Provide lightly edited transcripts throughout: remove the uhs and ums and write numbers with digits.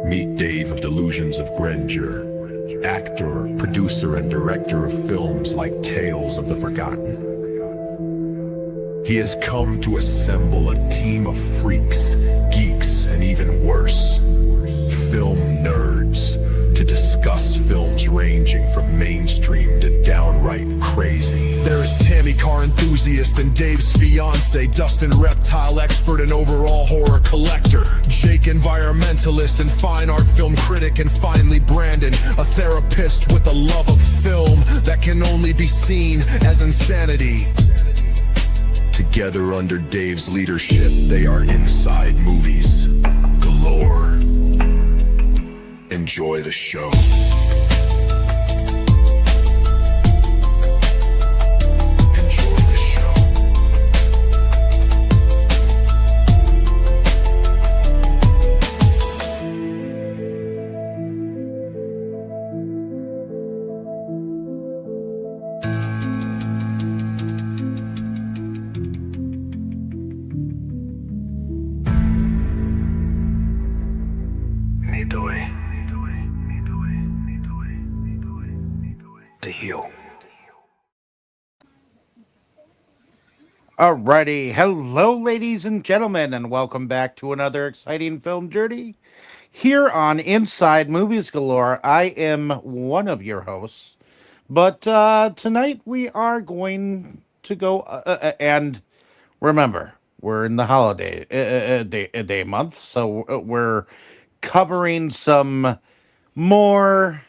Meet Dave of Delusions of Grandeur, actor, producer, and director of films like Tales of the Forgotten. He has come to assemble a team of freaks, geeks, and even worse, film nerds, to discuss films ranging from mainstream to downright crazy. There is Tammy, car enthusiast, and Dave's fiance, Dustin, reptile expert and overall horror collector, Jake, environmentalist and fine art film critic, and finally Brandon, a therapist with a love of film that can only be seen as insanity. Together under Dave's leadership, they are Inside Movies Galore. Enjoy the show. Enjoy the show. To heal. Alrighty, hello ladies and gentlemen, and welcome back to another exciting film journey here on Inside Movies Galore. I am one of your hosts, but tonight we are going to go and remember, we're in the holiday day month, so we're covering some more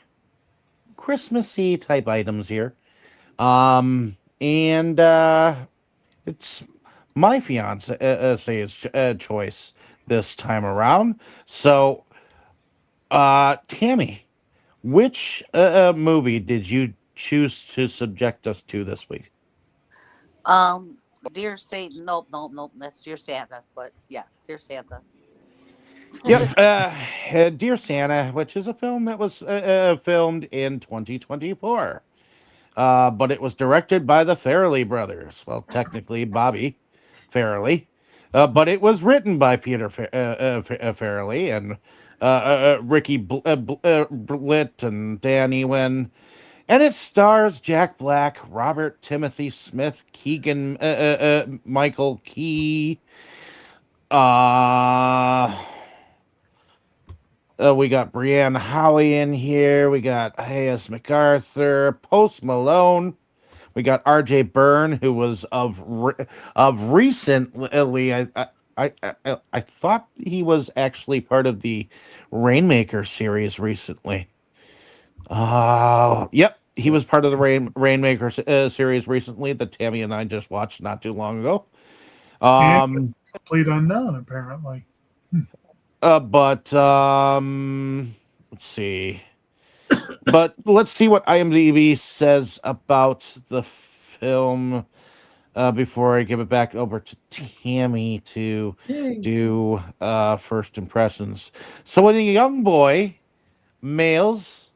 Christmassy type items here. And it's my fiance's choice this time around. So, Tammy, which movie did you choose to subject us to this week? Dear Satan. Nope. That's Dear Santa. But yeah, Dear Santa. Yep, Dear Santa, which is a film that was filmed in 2024. But it was directed by the Farrelly brothers. Well, technically Bobby Farrelly. But it was written by Peter Farrelly and Ricky Blitt and Danny Wynn. And it stars Jack Black, Robert Timothy Smith, Keegan Michael Key. We got Brianne Howie in here. We got Hayes MacArthur, Post Malone. We got R.J. Byrne, who was of recently. I thought he was actually part of the Rainmaker series recently. Yep, he was part of the Rainmaker series recently that Tammy and I just watched not too long ago. Complete unknown, apparently. But let's see. But let's see what IMDb says about the film before I give it back over to Tammy to do first impressions. So when a young boy mails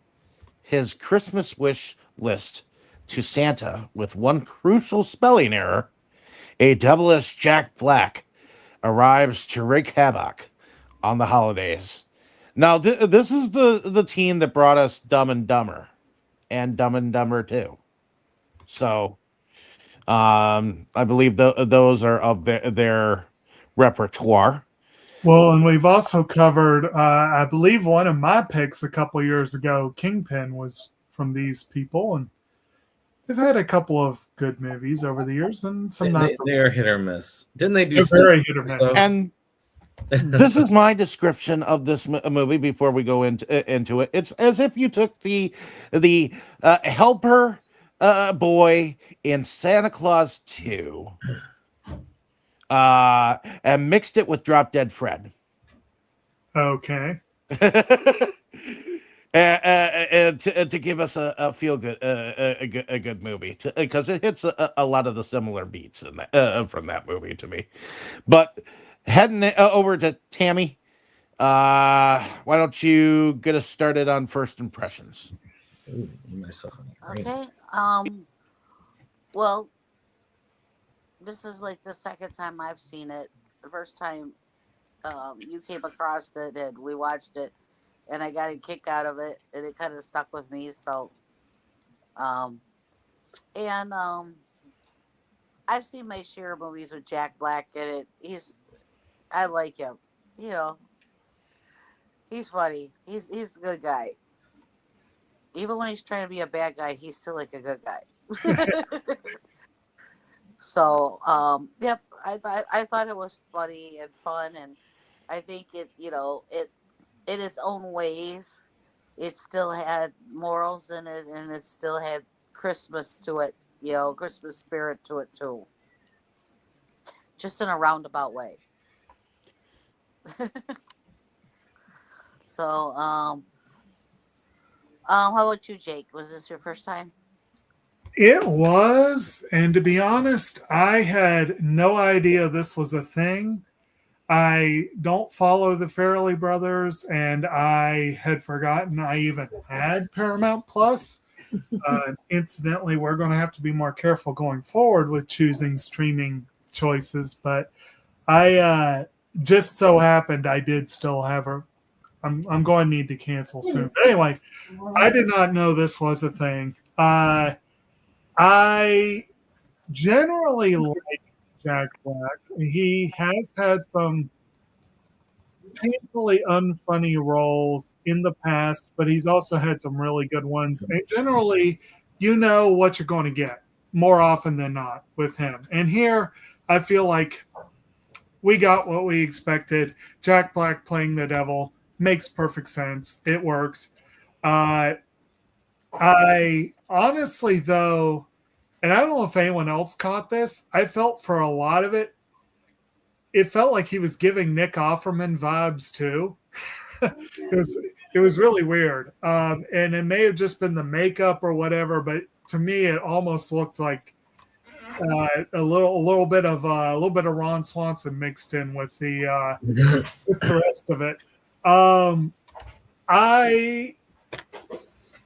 his Christmas wish list to Santa with one crucial spelling error, a devilish Jack Black arrives to wreak havoc on the holidays. Now, this is the team that brought us Dumb and Dumber and Dumb and Dumber 2. So, I believe those are of their repertoire. Well, and we've also covered, I believe one of my picks a couple years ago, Kingpin, was from these people, and they've had a couple of good movies over the years, and some not so. They're hit or miss. Didn't they do very hit or miss? And this is my description of this movie before we go into it. It's as if you took the helper boy in Santa Claus 2 and mixed it with Drop Dead Fred. Okay. To give us a feel good a good movie, because it hits a lot of the similar beats in that, from that movie to me. But heading over to Tammy, why don't you get us started on first impressions? Ooh, Okay. Well, this is like the second time I've seen it. The first time you came across it and we watched it, and I got a kick out of it, and it kind of stuck with me. So, and I've seen my share of movies with Jack Black in it. I like him. You know, he's funny. He's a good guy. Even when he's trying to be a bad guy, he's still like a good guy. So, yep, I thought it was funny and fun, and I think it in its own ways, it still had morals in it, and it still had Christmas to it, Christmas spirit to it too. Just in a roundabout way. So, how about you, Jake? Was this your first time? It was, and to be honest, I had no idea this was a thing. I don't follow the Farrelly brothers, and I had forgotten I even had Paramount Plus. Incidentally, we're going to have to be more careful going forward with choosing streaming choices, but I just so happened I did still have her. I'm going to need to cancel soon. But anyway, I did not know this was a thing. I generally like Jack Black. He has had some painfully unfunny roles in the past, but he's also had some really good ones. And generally, you know what you're going to get more often than not with him. And here, I feel like we got what we expected. Jack Black playing the devil makes perfect sense. It works. I honestly, though, and I don't know if anyone else caught this, I felt for a lot of it, it felt like he was giving Nick Offerman vibes too. It was really weird. And it may have just been the makeup or whatever, but to me, it almost looked like a little bit of Ron Swanson mixed in with the rest of it. I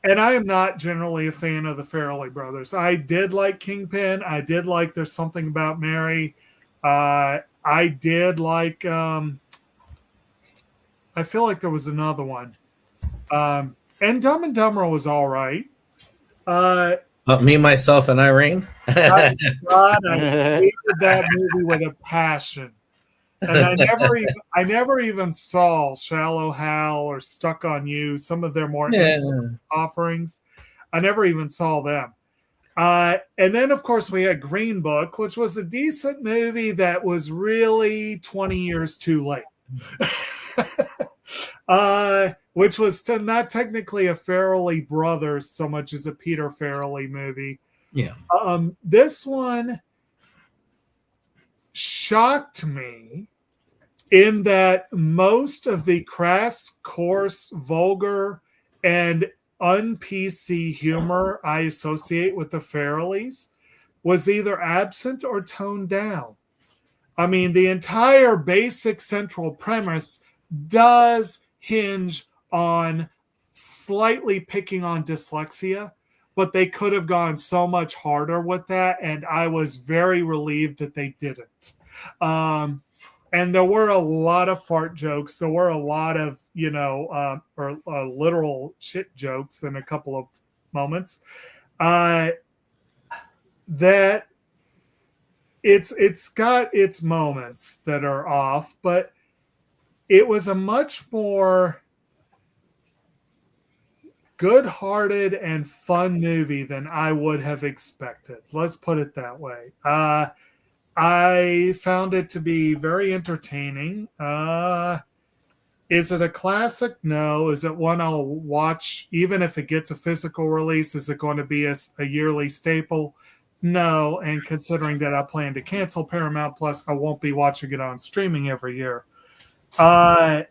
am not generally a fan of the Farrelly brothers. I did like Kingpin. I did like There's Something About Mary. I did like. I feel like there was another one. And Dumb and Dumber was all right. Me, Myself, and Irene. I hated that movie with a passion. And I never even saw Shallow Hal or Stuck on You, some of their more offerings. I never even saw them. And then, of course, we had Green Book, which was a decent movie that was really 20 years too late. Which was not technically a Farrelly Brothers so much as a Peter Farrelly movie. Yeah. This one shocked me in that most of the crass, coarse, vulgar, and un-PC humor I associate with the Farrellys was either absent or toned down. I mean, the entire basic central premise does hinge on slightly picking on dyslexia, but they could have gone so much harder with that, and I was very relieved that they didn't. And there were a lot of fart jokes. There were a lot of, literal shit jokes in a couple of moments. That it's got its moments that are off, but it was a much more good-hearted and fun movie than I would have expected. Let's put it that way. I found it to be very entertaining. Is it a classic? No. Is it one I'll watch even if it gets a physical release? Is it going to be a yearly staple? No. And considering that I plan to cancel Paramount Plus, I won't be watching it on streaming every year. But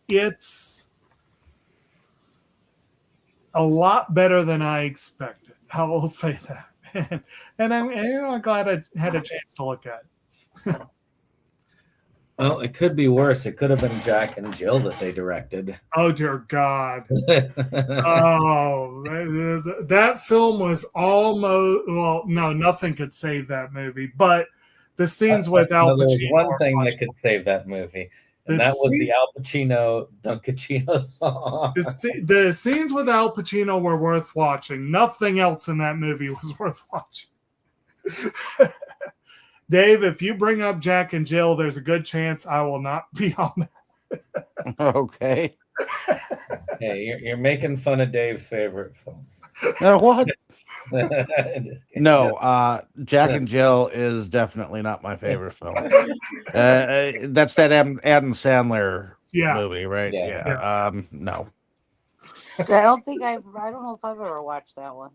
it's a lot better than I expected. I will say that. And I'm glad I had a chance to look at it. Well, it could be worse. It could have been Jack and Jill that they directed. Oh, dear God. That film was almost... Well, no, nothing could save that movie. But the scenes with Al Pacino... There's one thing that could save that movie. And that was the Al Pacino Dunkachino song. The scenes with Al Pacino were worth watching. Nothing else in that movie was worth watching. Dave, if you bring up Jack and Jill, there's a good chance I will not be on that. Okay. Hey, you're making fun of Dave's favorite film. What? Just kidding. No, Jack and Jill is definitely not my favorite film. That's that Adam Sandler movie, right? Yeah. No. I don't know if I've ever watched that one.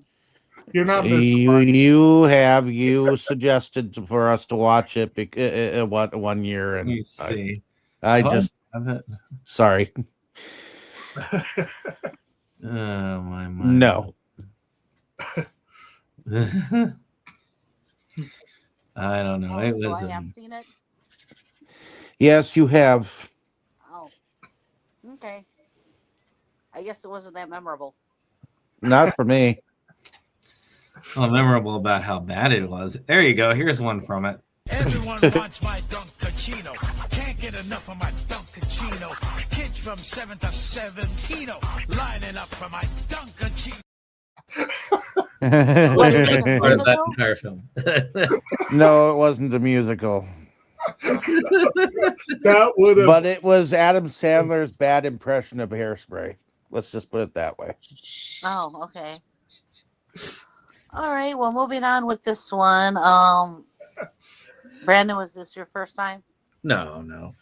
You're not missing much. You suggested for us to watch it one year, and You see. Sorry. Oh my. No. I don't know. So I have seen it. Yes, you have. Oh, okay. I guess it wasn't that memorable. Not for me. Well, memorable about how bad it was. There you go. Here's one from it. Everyone wants my Dunkachino. Can't get enough of my Dunkachino. Kids from 7 to 17 lining up for my Dunkachino. What is it? Part of that entire film. No, it wasn't a musical. That would have. But it was Adam Sandler's bad impression of Hairspray. Let's just put it that way. Oh, okay. All right. Well, moving on with this one. Brandon, was this your first time? No.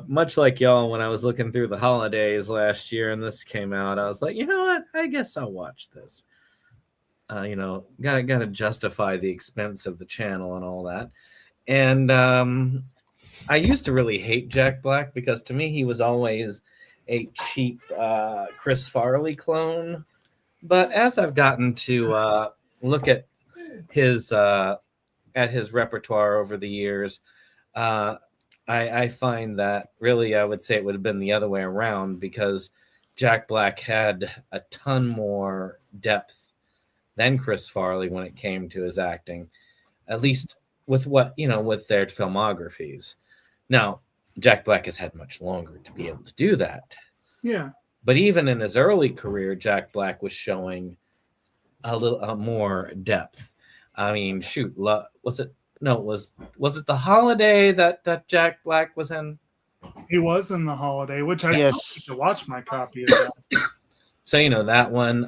Much like y'all, when I was looking through the holidays last year and this came out, I was like, you know what? I guess I'll watch this. Gotta justify the expense of the channel and all that. And I used to really hate Jack Black because to me he was always a cheap Chris Farrelly clone. But as I've gotten to look at his repertoire over the years, I find that really I would say it would have been the other way around because Jack Black had a ton more depth than Chris Farrelly when it came to his acting, at least with with their filmographies. Now, Jack Black has had much longer to be able to do that. Yeah. But even in his early career, Jack Black was showing a little more depth. I mean, shoot, was it The Holiday that Jack Black was in? He was in The Holiday, which I still need to watch my copy of that. So that one,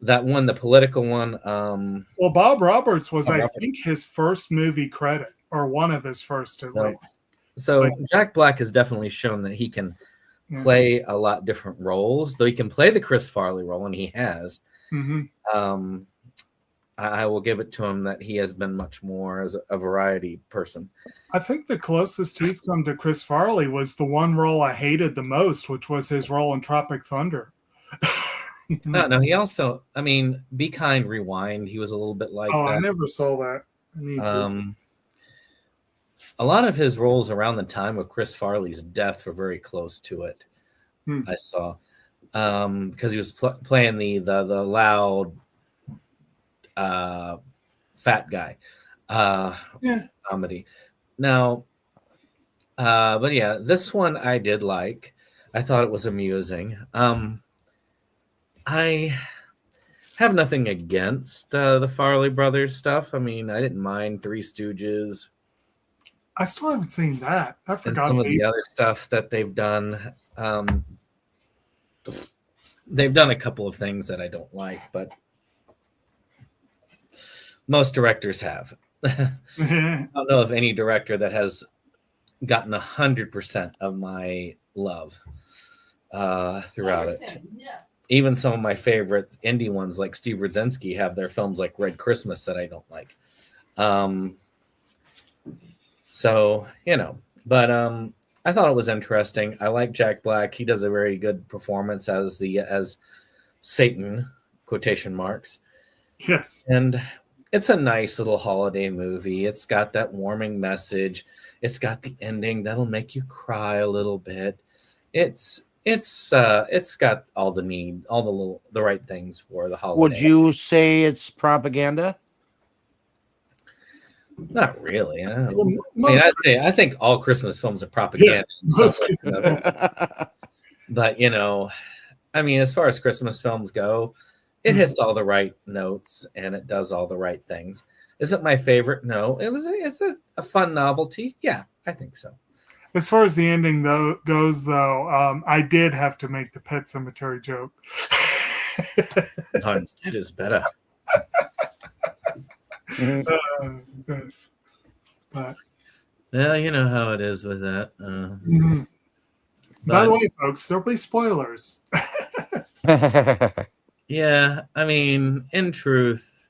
the political one. Well, Bob Roberts was, I think, his first movie credit, or one of his first at least. So Jack Black has definitely shown that he can play a lot different roles, though he can play the Chris Farley role, and he has. Mm-hmm. I will give it to him that he has been much more as a variety person. I think the closest he's come to Chris Farley was the one role I hated the most, which was his role in Tropic Thunder. No, he also, Be Kind, Rewind, he was a little bit like that. I never saw that. I need to. A lot of his roles around the time of Chris Farley's death were very close to it. I saw. Because he was playing the loud fat guy comedy. Now, but yeah, this one I did like. I thought it was amusing. I have nothing against the Farrelly brothers stuff. I didn't mind Three Stooges. I still haven't seen that. I forgot. And some of the other stuff that they've done. They've done a couple of things that I don't like, but most directors have. I don't know of any director that has gotten 100% of my love throughout it. Even some of my favorite indie ones like Steve Rudzinski have their films like Red Christmas that I don't like. But I thought it was interesting. I like Jack Black. He does a very good performance as Satan, quotation marks. Yes. And it's a nice little holiday movie. It's got that warming message. It's got the ending that'll make you cry a little bit. It's got all the right things for the holiday. Would you say it's propaganda? Not really. I Most, think all Christmas films are propaganda. in some most ways, but as far as Christmas films go, it hits all the right notes and it does all the right things. Is it my favorite? No. It's a fun novelty. Yeah, I think so. as far as the ending goes, I did have to make the Pet Cemetery joke. No, instead is better. Yes. But Yeah, you know how it is with that. by the way, folks, there'll be spoilers. Yeah, in truth,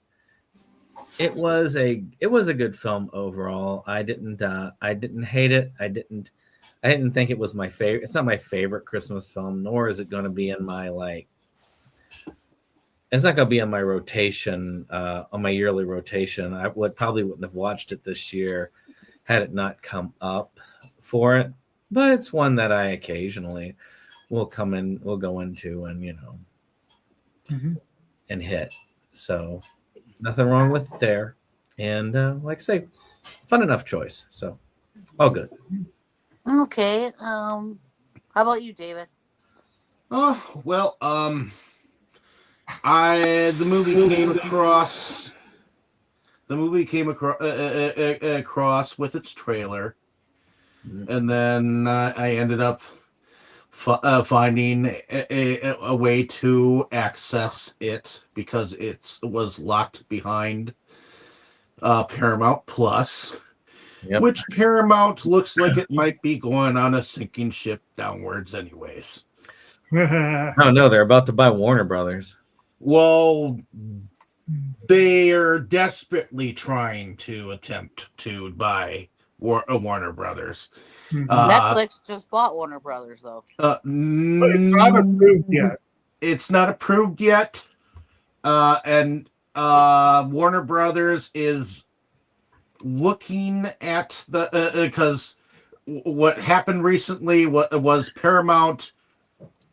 it was a good film overall. I didn't hate it. I didn't think it was my favorite. It's not my favorite Christmas film, nor is it going to be in my it's not going to be on my rotation, on my yearly rotation. I probably wouldn't have watched it this year had it not come up for it. But it's one that I occasionally will go into and and hit. So nothing wrong with it there. And like I say, fun enough choice. So all good. Okay. How about you, David? Well, the movie came across with its trailer, and then I ended up finding a way to access it because it was locked behind Paramount Plus, which Paramount looks like it might be going on a sinking ship downwards anyways. Oh no, they're about to buy Warner Brothers. Well, they are desperately trying to attempt to buy Warner Brothers. Netflix just bought Warner Brothers, though. But it's not approved yet. It's not approved yet. And Warner Brothers is looking at because what happened recently was Paramount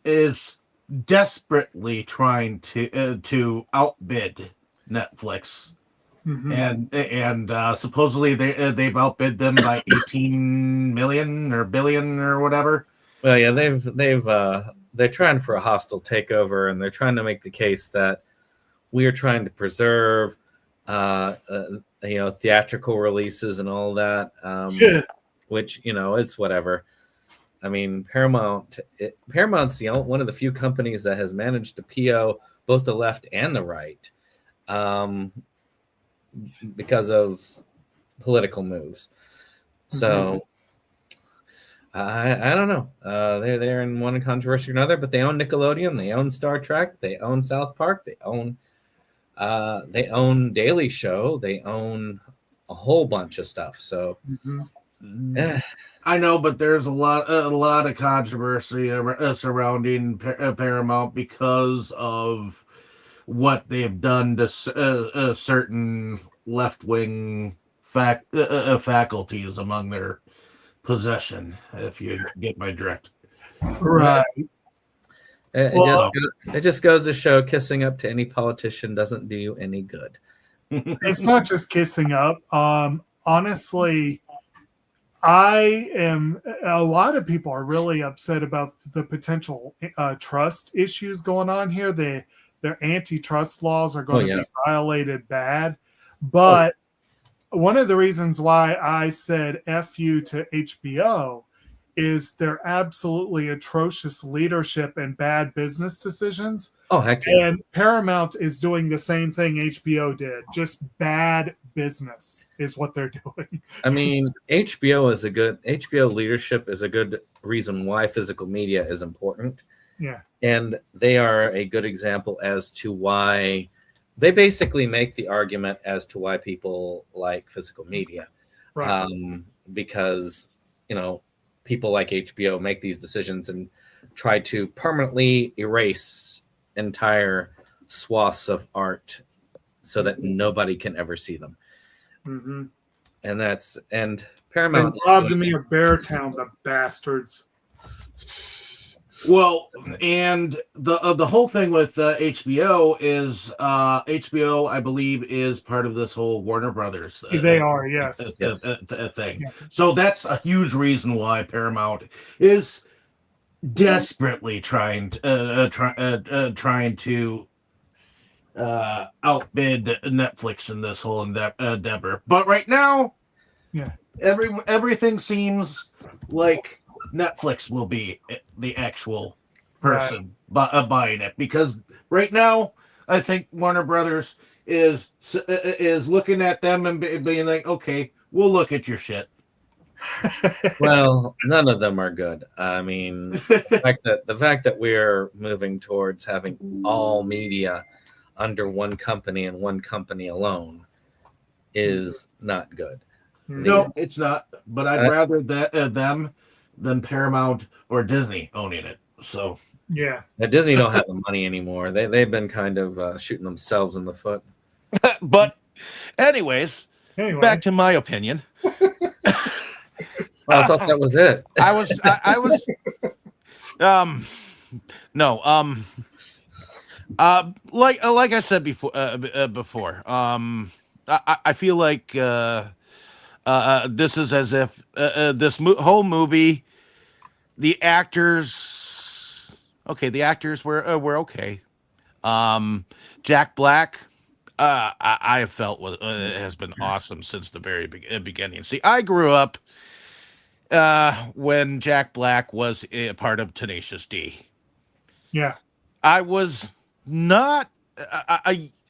is desperately trying to outbid Netflix, and supposedly they've outbid them by 18 million or billion or whatever. Well, yeah, they're trying for a hostile takeover, and they're trying to make the case that we are trying to preserve, theatrical releases and all that. Which it's whatever. Paramount's one of the few companies that has managed to PO both the left and the right, because of political moves. So I don't know. They're in one controversy or another, but they own Nickelodeon, they own Star Trek, they own South Park, they own Daily Show, they own a whole bunch of stuff. So. I know, but there's a lot of controversy surrounding Paramount because of what they've done to certain left-wing faculties among their possession, if you get my drift. Right. It just goes to show kissing up to any politician doesn't do you any good. It's not just kissing up. Honestly, a lot of people are really upset about the potential trust issues going on here. Their antitrust laws are going to be violated bad. But one of the reasons why I said F you to HBO is their absolutely atrocious leadership and bad business decisions. Oh, heck yeah. And Paramount is doing the same thing HBO did. Just bad business is what they're doing. HBO leadership is a good reason why physical media is important. Yeah. And they are a good example as to why they basically make the argument as to why people like physical media. Right. Because, people like HBO make these decisions and try to permanently erase entire swaths of art so that nobody can ever see them. Mm-hmm. And Paramount robbed me of Beartown, the bastards. Well, and the whole thing with HBO is HBO, I believe, is part of this whole Warner Brothers They are, yes. thing. Yeah. So that's a huge reason why Paramount is desperately trying to outbid Netflix in this whole endeavor. But right now, Yeah. everything seems like Netflix will be the actual person buying it, because right now I think Warner Brothers is looking at them and being like, okay, we'll look at your shit. Well, none of them are good. I mean, the fact that we're moving towards having all media under one company and one company alone is not good. No, it's not. But I'd rather them than Paramount or Disney owning it. So Yeah. Now, Disney don't have the money anymore. They've been kind of shooting themselves in the foot. But anyways, Anyway. back to my opinion. I thought that was it. I was like I said before, I feel like this is as if this whole movie, the actors were okay. Jack Black, I felt has been awesome since the very beginning. See, I grew up when Jack Black was a part of Tenacious D. Yeah. I was not.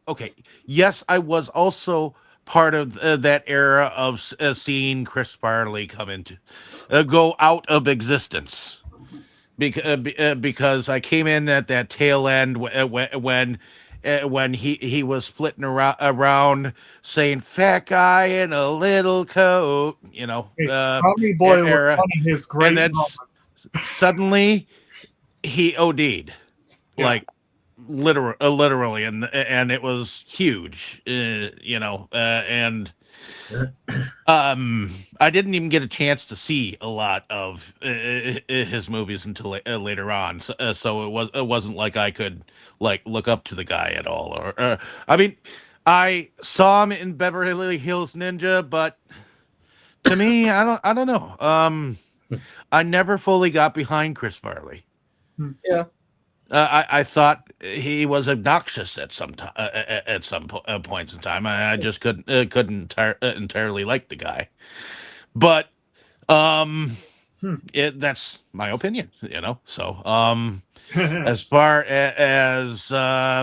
Okay. Yes, I was also part of that era of seeing Chris Farrelly come into go out of existence, because I came in at that tail end when he was flitting around saying "fat guy in a little coat," Tommy Boy was one of his great and then moments. suddenly he OD'd, like literally, and it was huge, and I didn't even get a chance to see a lot of his movies until later on, so it wasn't like I could look up to the guy at all, or I mean, I saw him in Beverly Hills Ninja, but to me, I don't know. I never fully got behind Chris Farley. Yeah. I thought he was obnoxious at some points in time. I just couldn't entirely like the guy, but that's my opinion, So as far as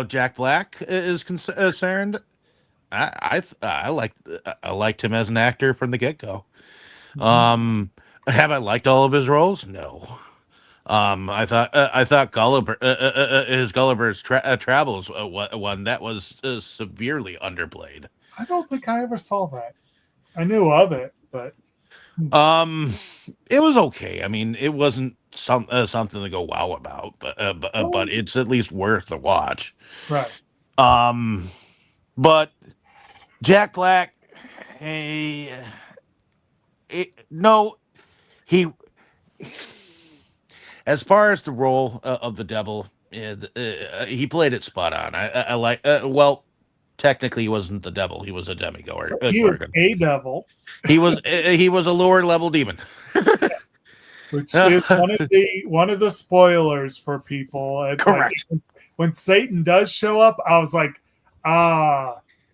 Jack Black is concerned, I liked him as an actor from the get-go. Have I liked all of his roles? No. I thought his Gulliver's Travels one that was severely underplayed. I don't think I ever saw that. I knew of it, but it was okay. I mean, it wasn't something to go wow about, but it's at least worth the watch. Right. But Jack Black, as far as the role of the devil, he played it spot on. I like. Well, technically, he wasn't the devil; he was a demigod. He was a devil. He was a lower level demon, which is one of the spoilers for people. It's correct. Like, when Satan does show up, I was like,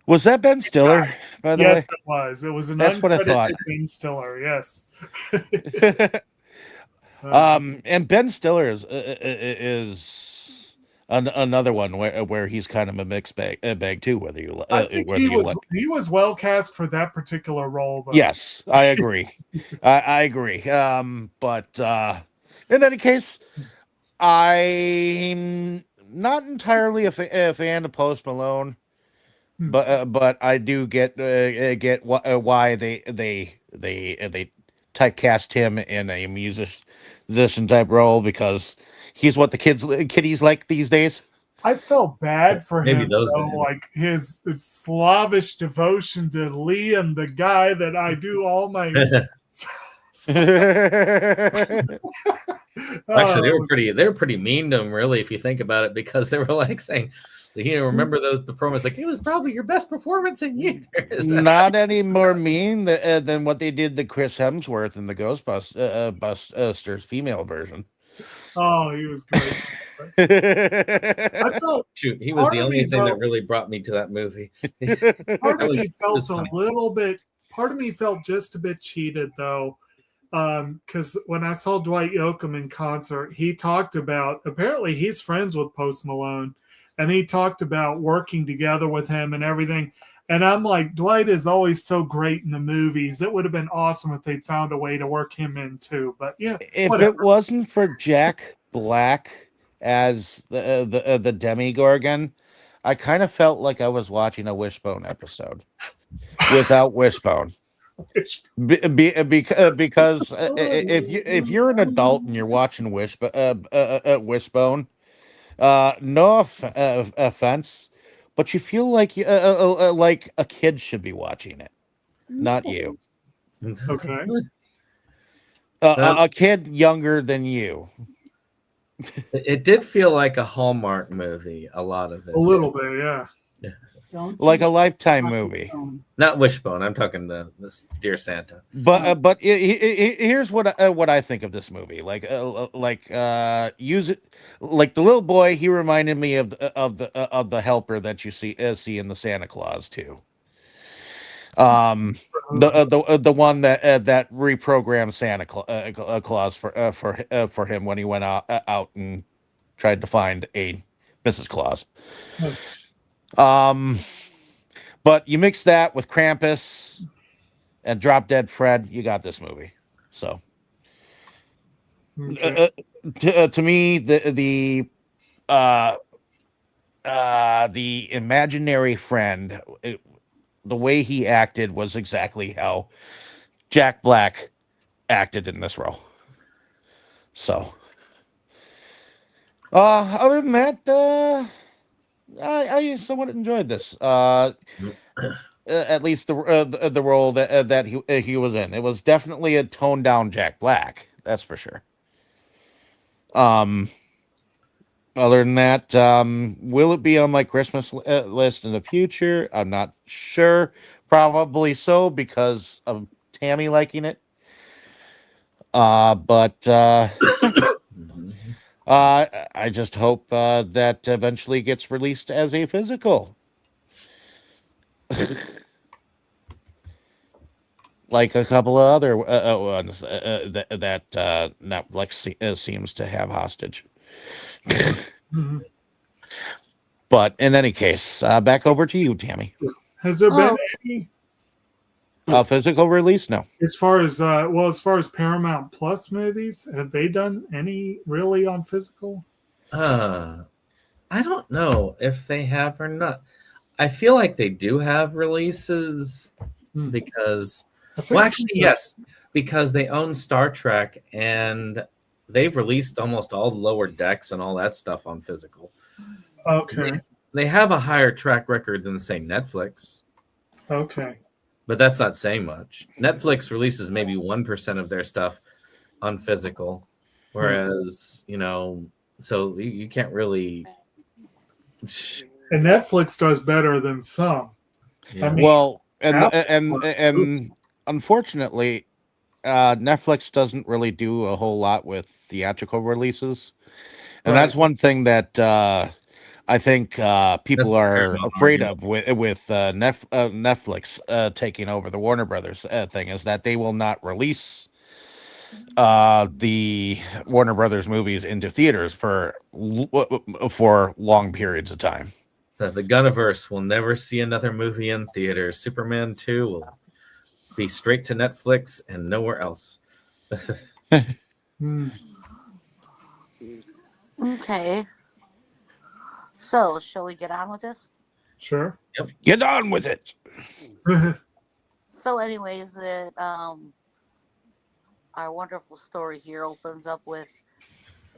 Was that Ben Stiller? By the way, yes, it was. It was an uncredited Ben Stiller. Yes. And Ben Stiller is another one where he's kind of a mixed bag too. Whether you, I think he was well cast for that particular role. Though. Yes, I agree. I agree. But in any case, I'm not entirely a fan of Post Malone, but I do get why they typecast him in a musician type role, because he's what the kiddies like these days. I felt bad for Maybe him, those though, like his slavish devotion to Liam, the guy that I do all my Actually, they Oh, were pretty mean to him, really, if you think about it, because they were like saying, remember those performances? Like, it was probably your best performance in years. Not any more mean than what they did to Chris Hemsworth in the Ghostbusters female version. oh, he was great. I felt Shoot, he was part the of only me thing that though, really brought me to that movie. part of was- me it felt was a funny. little bit. Part of me felt just a bit cheated though, because when I saw Dwight Yoakam in concert, he talked about apparently he's friends with Post Malone, and he talked about working together with him and everything. And I'm like, Dwight is always so great in the movies. It would have been awesome if they'd found a way to work him in too. But yeah, If whatever. it wasn't for Jack Black as the Demigorgon, I kind of felt like I was watching a Wishbone episode without Wishbone. Because if you're an adult and you're watching Wishbone, no offense, but you feel like like a kid should be watching it, not you. Okay. A kid younger than you. It did feel like a Hallmark movie, a lot of it. A little bit, yeah. Like a Lifetime movie. Not Wishbone. I'm talking this Dear Santa. But here's what I think of this movie. Use it like the little boy. He reminded me of the helper that you see in the Santa Claus too. The one that reprogrammed Santa Claus for him when he went out and tried to find a Mrs. Claus. But you mix that with Krampus and Drop Dead Fred, you got this movie. So, Okay. to me, the imaginary friend, the way he acted was exactly how Jack Black acted in this role. So, other than that, I somewhat enjoyed this. At least the role that he was in. It was definitely a toned down Jack Black. That's for sure. Other than that, will it be on my Christmas list in the future? I'm not sure. Probably so because of Tammy liking it. But I just hope that eventually gets released as a physical. Like a couple of other ones that Netflix seems to have hostage. Mhm. But in any case, back over to you, Tammy. Has there been Oh. any Physical release? No. as far as Paramount Plus movies? Have they done any really on physical? I don't know if they have or not. I feel like they do have releases Hmm. because, I think well, so. actually, yes, because they own Star Trek and they've released almost all the Lower Decks and all that stuff on physical. Okay. They have a higher track record than, say, Netflix, Okay. but that's not saying much. Netflix releases maybe 1% of their stuff on physical, whereas, so you can't really. And Netflix does better than some. Yeah. I mean, Well, Apple and unfortunately, Netflix doesn't really do a whole lot with theatrical releases, and that's Right. one thing that I think people That's the are Paramount afraid argument. of with Netflix taking over the Warner Brothers thing is that they will not release the Warner Brothers movies into theaters for long periods of time. The Gunniverse will never see another movie in theaters. Superman 2 will be straight to Netflix and nowhere else. Hmm. Okay. So, shall we get on with this? Sure. Get on with it. So, anyways, our wonderful story here opens up with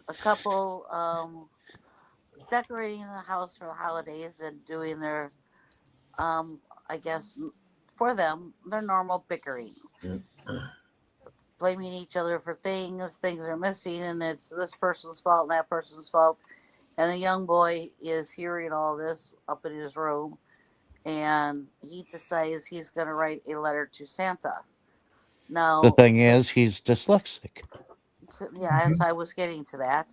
a couple decorating the house for the holidays and doing their, I guess, for them, their normal bickering. blaming each other for things. Things are missing, and it's this person's fault and that person's fault. And the young boy is hearing all this up in his room, and he decides he's going to write a letter to Santa. The Now, thing is, he's dyslexic. yes, I was getting to that.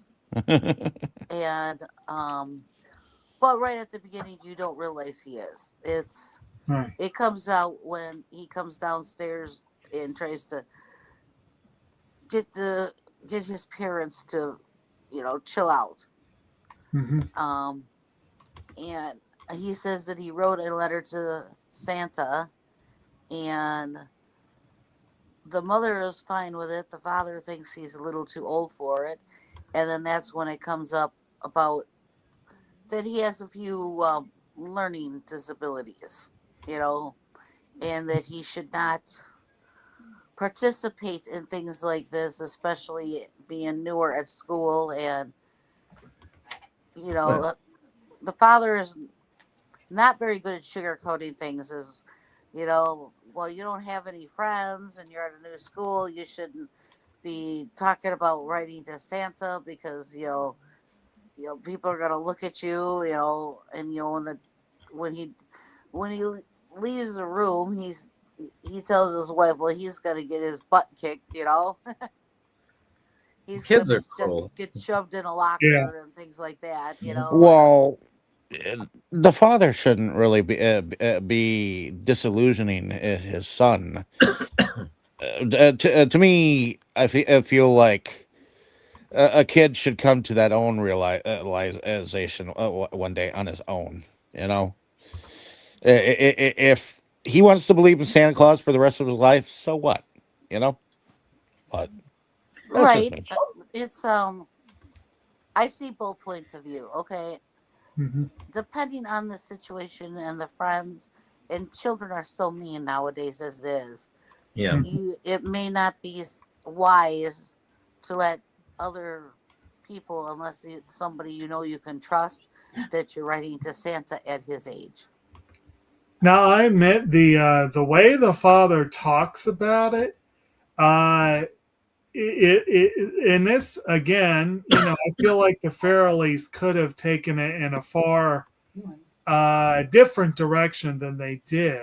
And but right at the beginning, you don't realize he is. Right. It comes out when he comes downstairs and tries to get his parents to, chill out. Hmm. And he says that he wrote a letter to Santa, and the mother is fine with it. The father thinks he's a little too old for it, and then that's when it comes up about that he has a few learning disabilities, and that he should not participate in things like this, especially being newer at school. And the father is not very good at sugarcoating things. Well, you don't have any friends and you're at a new school, you shouldn't be talking about writing to Santa because people are gonna look at you, and when he leaves the room, he tells his wife, well, he's gonna get his butt kicked, he's Kids gonna are cruel. get shoved in a locker Yeah. and things like that, Well, the father shouldn't really be disillusioning his son. To me, I feel like a kid should come to that own realization one day on his own. If he wants to believe in Santa Claus for the rest of his life, so what? But that's just right. me. It's I see both points of view. Okay, Hmm. depending on the situation and the friends, and children are so mean nowadays as it is. Yeah. It may not be wise to let other people, unless it's somebody you can trust, that you're writing to Santa at his age. Now, I admit the way the father talks about it, uh, in this again, I feel like the Farrellys could have taken it in a far different direction than they did,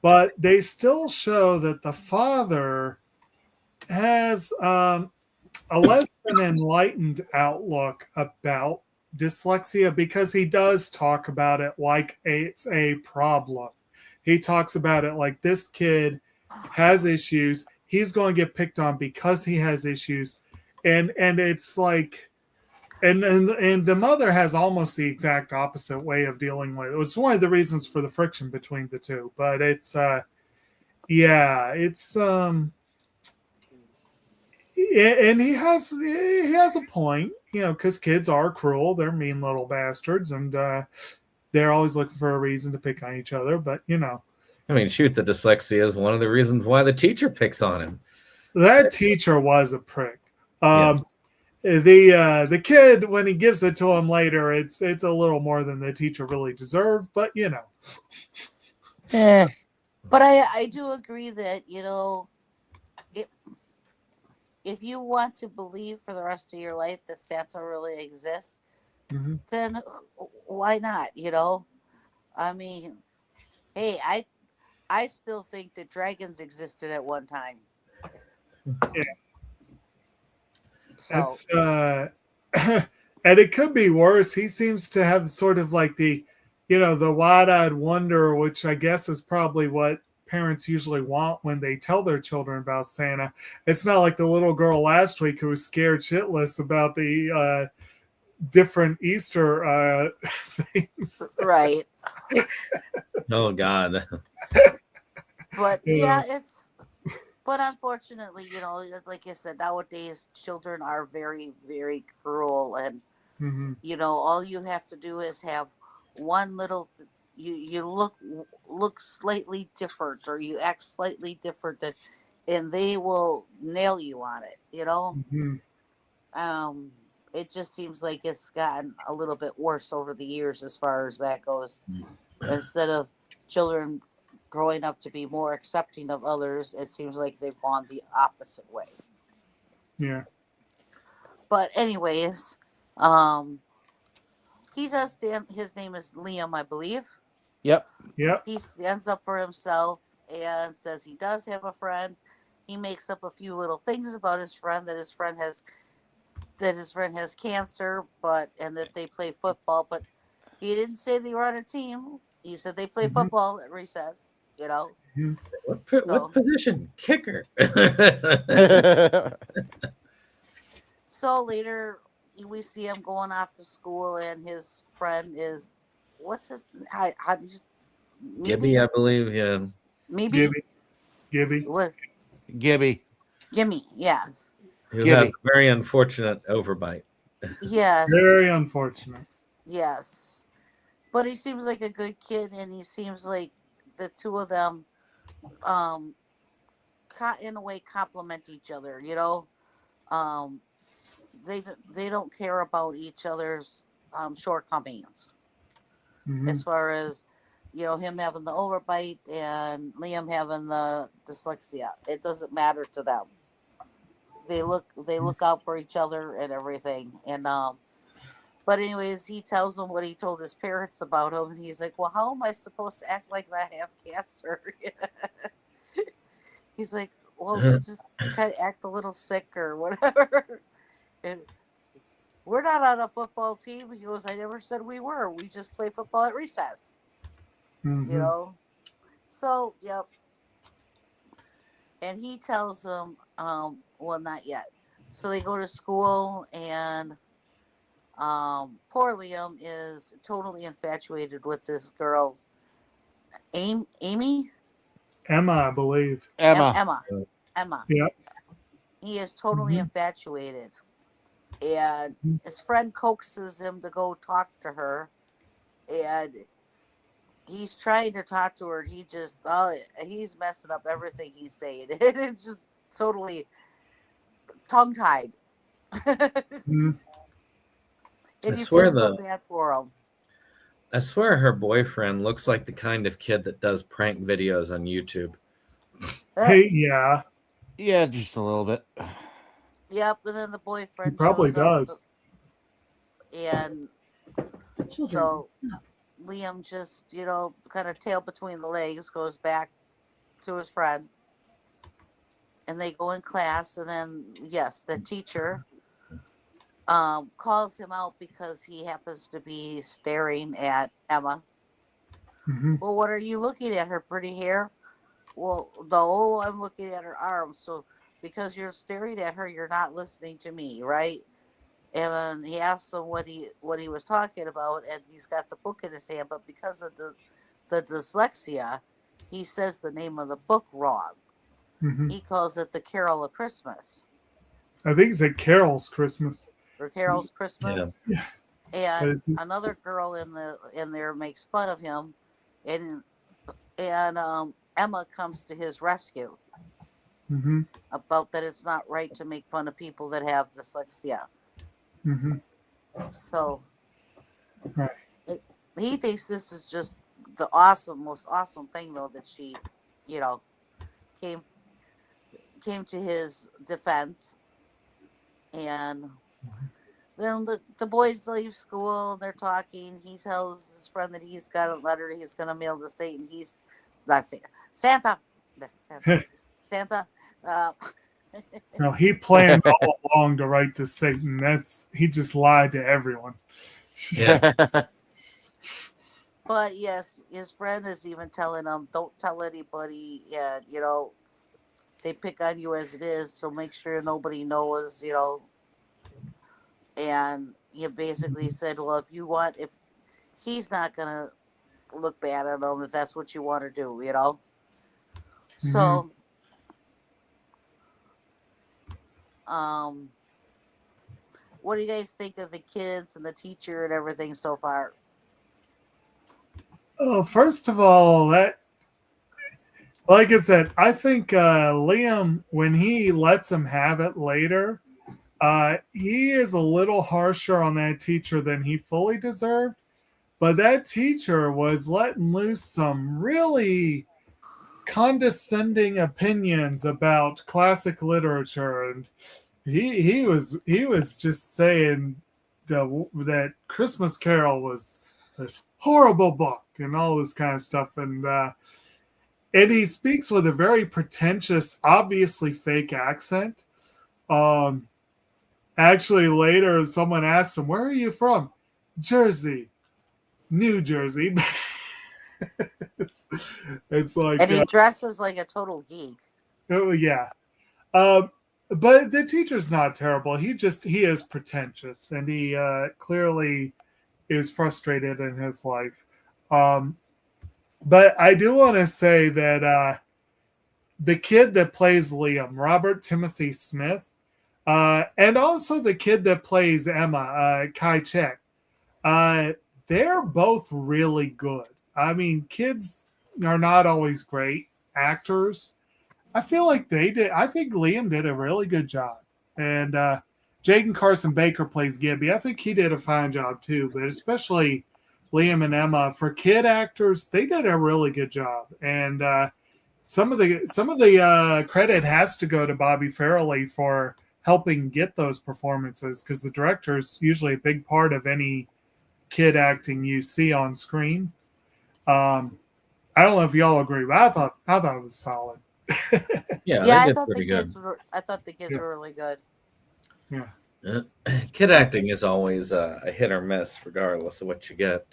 but they still show that the father has a less than enlightened outlook about dyslexia, because he does talk about it like it's a problem. He talks about it like this kid has issues. He's going to get picked on because he has issues, and it's like, and the mother has almost the exact opposite way of dealing with it. It's one of the reasons for the friction between the two. But it's yeah, it's and he has a point, because kids are cruel. They're mean little bastards, and they're always looking for a reason to pick on each other. But I mean, shoot, the dyslexia is one of the reasons why the teacher picks on him. that teacher was a prick. Yeah. The kid, when he gives it to him later, it's a little more than the teacher really deserved. But Eh, But I do agree that, if you want to believe for the rest of your life that Santa really exists, mhm. then why not? I mean, hey, I still think that dragons existed at one time. Yeah. So It's and it could be worse. He seems to have sort of like the wide-eyed wonder, which I guess is probably what parents usually want when they tell their children about Santa. It's not like the little girl last week who was scared shitless about the different Easter things. right. Oh God. But Yeah. but unfortunately, like I said, nowadays children are very, very cruel, and Mhm. all you have to do is have one little you look slightly different, or you act slightly different, and they will nail you on it. Mhm. It just seems like it's gotten a little bit worse over the years as far as that goes. Instead of children growing up to be more accepting of others, it seems like they've gone the opposite way. Yeah. But anyways, um, he says his name is Liam, I believe. Yep. Yep. He stands up for himself and says he does have a friend. He makes up a few little things about his friend, that his friend has cancer, and that they play football. But he didn't say they were on a team. He said they play football at recess. You know. What position? Kicker. So later we see him going off to school, and his friend is, what's his? How do you? Gibby, I believe. Yeah. Maybe. Gibby. What? Gibby. Gimme. Yes. Who Gibby. has a very unfortunate overbite. Yes. Very unfortunate. Yes. But he seems like a good kid, and he seems like the two of them, in a way, complement each other. You know, they don't care about each other's shortcomings, as far as, you know, him having the overbite and Liam having the dyslexia. It doesn't matter to them. They look out for each other and everything. And but anyways, he tells them what he told his parents about him, and he's like, "Well, how am I supposed to act like I have cancer?" He's like, "Well, you just kind of act a little sick or whatever." And we're not on a football team. He goes, "I never said we were. We just play football at recess." You know. So, yep. And he tells them, well, not yet. So they go to school, and poor Liam is totally infatuated with this girl, Amy? Emma, I believe. Emma. Emma. Yep. He is totally infatuated. And his friend coaxes him to go talk to her. And he's trying to talk to her, and he's messing up everything he's saying. It's just totally tongue-tied. And you feel so bad for him. I swear her boyfriend looks like the kind of kid that does prank videos on YouTube. Hey, yeah. Yeah, just a little bit. Yep, and then the boyfriend He probably shows up, does. and so Liam just, you know, kind of tail between the legs, goes back to his friend, and they go in class, and then, yes, the teacher calls him out because he happens to be staring at Emma. Well, what are you looking at? Her pretty hair? Well, no, I'm looking at her arms. So because you're staring at her, you're not listening to me, right? And he asks him what he was talking about, and he's got the book in his hand, but because of the dyslexia, he says the name of the book wrong. He calls it The Carol of Christmas. I think he said Carol's Christmas. Or Carol's Christmas. Yeah. And another girl in there makes fun of him, and Emma comes to his rescue about that it's not right to make fun of people that have dyslexia. So he thinks this is just the most awesome thing, though, that she, you know, came to his defense. And then the boys leave school, and they're talking. He tells his friend that he's got a letter he's going to mail to Satan. It's not Satan. Santa. Santa. No, he planned all along to write to Satan. He just lied to everyone. Yeah. But yes, his friend is even telling him, don't tell anybody. Yeah, you know, they pick on you as it is, so make sure nobody knows, you know. And he basically said, well, if he's not going to look bad at him, if that's what you want to do, you know. So, what do you guys think of the kids and the teacher and everything so far? Oh, first of all, like I said, I think Liam, when he lets him have it later, he is a little harsher on that teacher than he fully deserved. But that teacher was letting loose some really condescending opinions about classic literature, and he was just saying that Christmas Carol was this horrible book and all this kind of stuff, and he speaks with a very pretentious, obviously fake accent. Actually, later someone asked him, "Where are you from?" "Jersey, New Jersey." it's like, And he dresses like a total geek. oh yeah. But the teacher's not terrible. He is pretentious, and he clearly is frustrated in his life. But I do want to say that the kid that plays Liam, Robert Timothy Smith, and also the kid that plays Emma, Kai Chek, they're both really good. I mean, kids are not always great actors. I feel like they did. I think Liam did a really good job. And Jaden Carson Baker plays Gibby. I think he did a fine job too. But especially Liam and Emma, for kid actors, they did a really good job. And some of the credit has to go to Bobby Farrelly for helping get those performances, because the director is usually a big part of any kid acting you see on screen. I don't know if y'all agree, but I thought it was solid. Yeah, I thought the kids were really good. Yeah. Kid acting is always a hit or miss, regardless of what you get.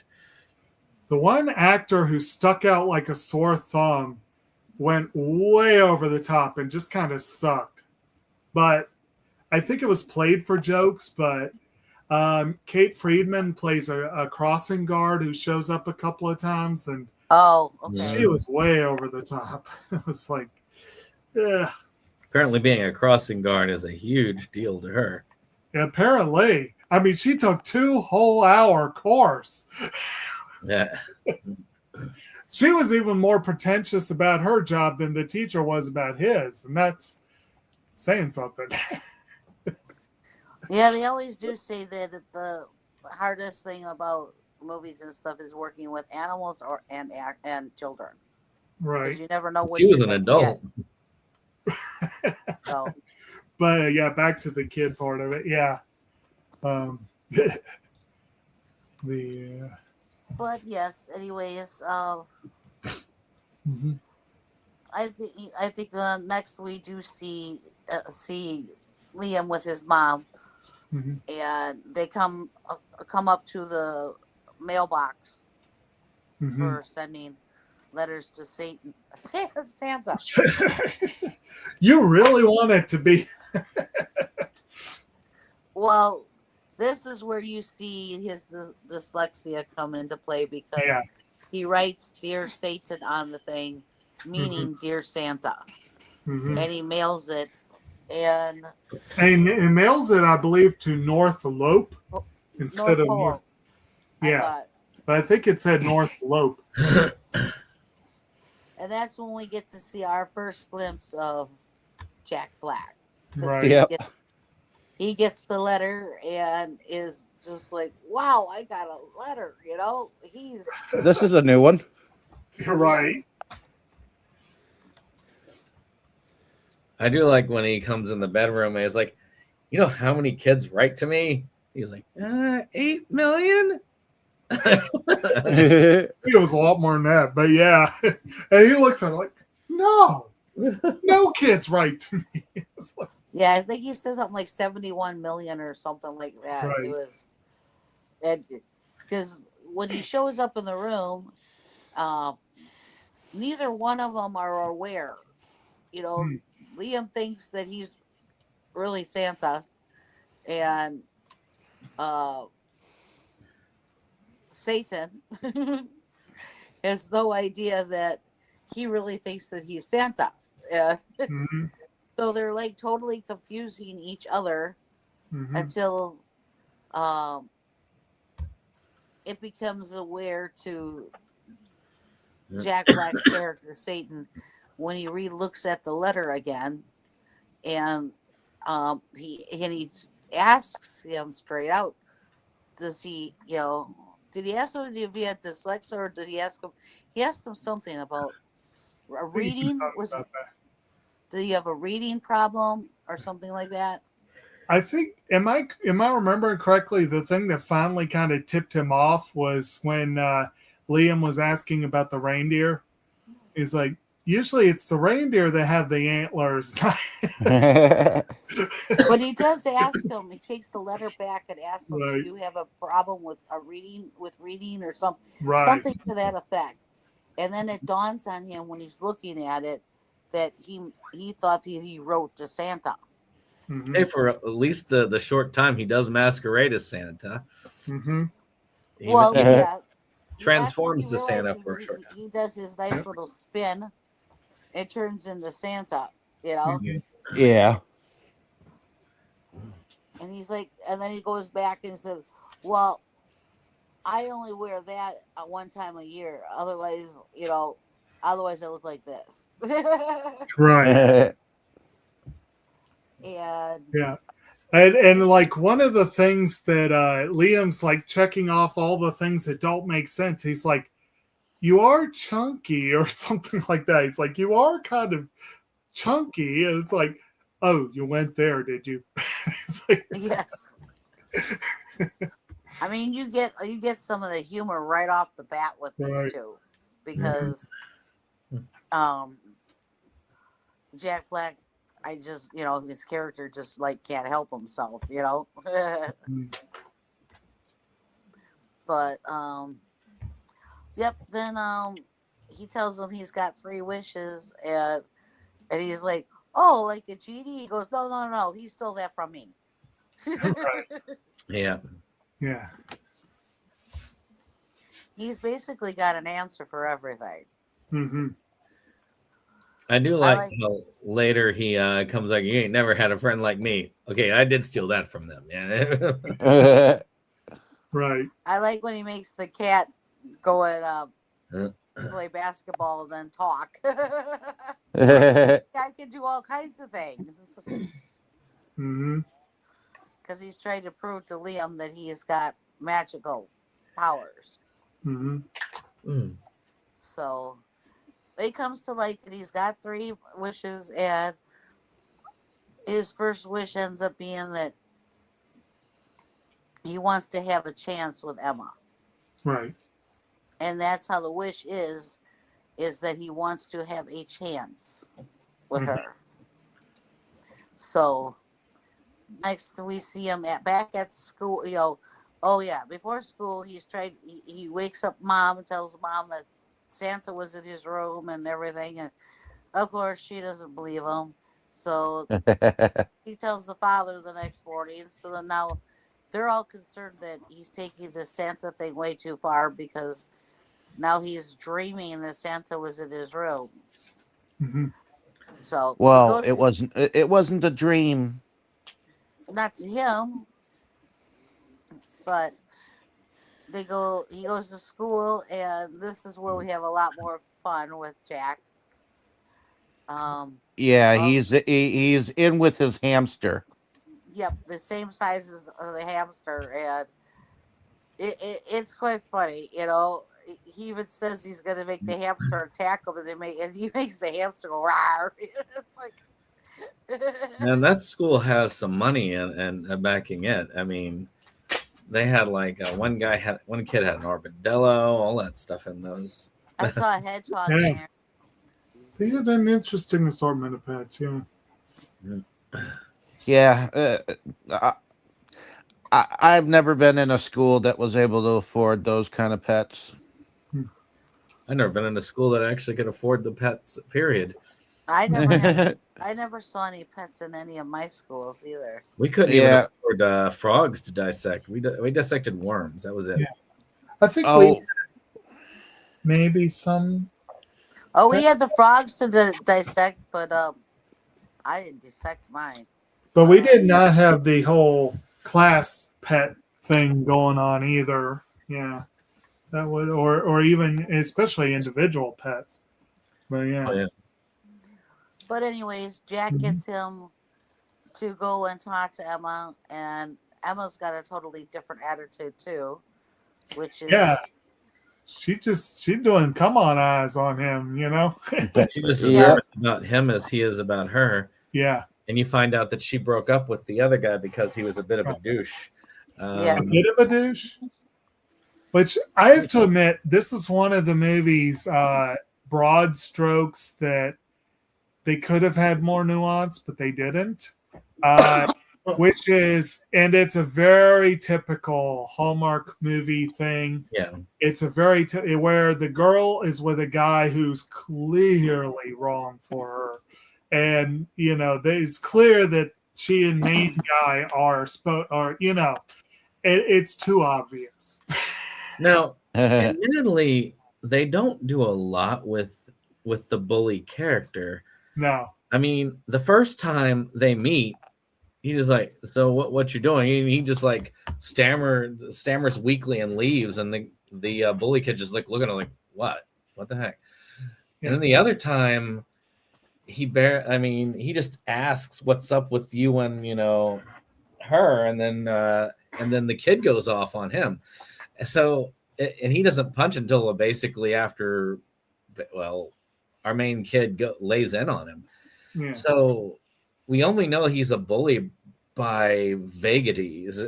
The one actor who stuck out like a sore thumb went way over the top and just kind of sucked. But I think it was played for jokes, but Kate Friedman plays a crossing guard who shows up a couple of times, and she was way over the top. It was like, yeah. Apparently being a crossing guard is a huge deal to her. Apparently. I mean, she took 2 whole hour course. Yeah. She was even more pretentious about her job than the teacher was about his, and that's saying something. Yeah, they always do say that the hardest thing about movies and stuff is working with animals and children. Right. Because you never know what She was an adult. So. But yeah, back to the kid part of it. Yeah. But yes, anyways, mm-hmm. I think next we do see Liam with his mom, Mm-hmm. and they come up to the mailbox Mm-hmm. for sending letters to Santa. You really want it to be. Well, this is where you see his dyslexia come into play, because he writes "Dear Satan" on the thing, meaning "Dear Santa," Mm-hmm. and he mails it, and he mails it, I believe, to North Lope instead of North. Yeah, but I think it said North Lope. And that's when we get to see our first glimpse of Jack Black. Right. Yep. He gets the letter and is just like, "Wow, I got a letter!" You know, This is a new one. You're right. I do like when he comes in the bedroom and he's like, "You know how many kids write to me?" He's like, 8 million? It was a lot more than that, but yeah. And he looks at it like, no kids write to me. It's like, yeah, I think he said something like 71 million or something like that. Right. It was, because when he shows up in the room, neither one of them are aware. You know, Liam thinks that he's really Santa, and Satan has no idea that he really thinks that he's Santa. mm-hmm. So they're like totally confusing each other Mm-hmm. until it becomes aware to Jack Black's character Satan when he re-looks at the letter again, and he asks him straight out, did he ask him if he had dyslexia, or did he ask him? He asked him something about a I think you said reading? something Was about that. do you have a reading problem or something like that? I think am I remembering correctly? The thing that finally kind of tipped him off was when Liam was asking about the reindeer. He's like, usually it's the reindeer that have the antlers. But he does ask him. He takes the letter back and asks him, "Do Right. you have a problem with reading or Right. something to that effect?" And then it dawns on him when he's looking at it that he thought that he wrote to Santa. Mm-hmm. Hey, for at least the short time he does masquerade as Santa. Mm-hmm. Well, yeah. Transforms After to he Santa realizes for a that short time. he does his nice little spin. It turns into Santa, you know. Yeah. And he's like, and then he goes back and said, "Well, I only wear that one time a year. Otherwise, otherwise I look like this." Right. And Yeah. And like one of the things that Liam's like checking off all the things that don't make sense. He's like, "You are chunky," or something like that. He's like, "You are kind of chunky." And it's like, "Oh, you went there, did you?" It's like, yes. I mean, you get some of the humor right off the bat with Right. these two, because Jack Black, I just his character just like can't help himself, But yep. Then he tells him he's got 3 wishes, and he's like, "Oh, like a genie?" He goes, "No, no, no. He stole that from me." Yeah. yeah. He's basically got an answer for everything. Mm-hmm. I do like how later he comes like, "You ain't never had a friend like me." Okay, I did steal that from them. Yeah. Right. I like when he makes the cat go and play basketball and then talk. I can do all kinds of things. Mm-hmm. Because he's trying to prove to Liam that he has got magical powers. Mm-hmm. Mm. So it comes to light that he's got 3 wishes, and his first wish ends up being that he wants to have a chance with Emma. Right. And that's how the wish is that he wants to have a chance with her. So next we see him back at school, oh yeah, before school he wakes up Mom and tells Mom that Santa was in his room and everything, and of course she doesn't believe him. So he tells the father the next morning. So then now they're all concerned that he's taking the Santa thing way too far, because now he's dreaming that Santa was in his room. Mm-hmm. So well, it wasn't a dream. Not to him, but he goes to school, and this is where we have a lot more fun with Jack. Yeah, he's in with his hamster. Yep, the same size as the hamster, and it's quite funny, He even says he's going to make the hamster attack him, and he makes the hamster go rawr. It's like, And that school has some money and backing it. I mean, they had like one kid had an armadillo, all that stuff in those. I saw a hedgehog Yeah. in there. They had an interesting assortment of pets. Yeah. Yeah, I've never been in a school that was able to afford those kind of pets. I've never been in a school that actually could afford the pets, period. I never saw any pets in any of my schools either. We couldn't even afford frogs to dissect. We dissected worms. That was it. Yeah. I think we maybe some. Oh, we had the frogs to dissect, but I didn't dissect mine. But we did not have the whole class pet thing going on either. Yeah, that would, or even especially individual pets. But yeah. Oh, yeah. But anyways, Jack gets him to go and talk to Emma, and Emma's got a totally different attitude too, which is she's doing come on eyes on him, you know. She's just as Yeah. nervous about him as he is about her. Yeah, And you find out that she broke up with the other guy because he was a bit of a douche. Yeah. a bit of a douche. Which I have to admit, this is one of the movies, broad strokes, that they could have had more nuance, but they didn't. Which is, and it's a very typical Hallmark movie thing. Yeah. It's a very where the girl is with a guy who's clearly wrong for her, and you know it's clear that she and main guy are it's too obvious. Now, admittedly, they don't do a lot with the bully character. No, I mean, the first time they meet, he just like, so what you doing? And he just like stammers weakly and leaves, and the bully kid just like looking at him like, what the heck? And then the other time, he just asks what's up with you and her, and then the kid goes off on him. So, and he doesn't punch until basically after, well, our main kid lays in on him. yeah. So we only know he's a bully by vagaries.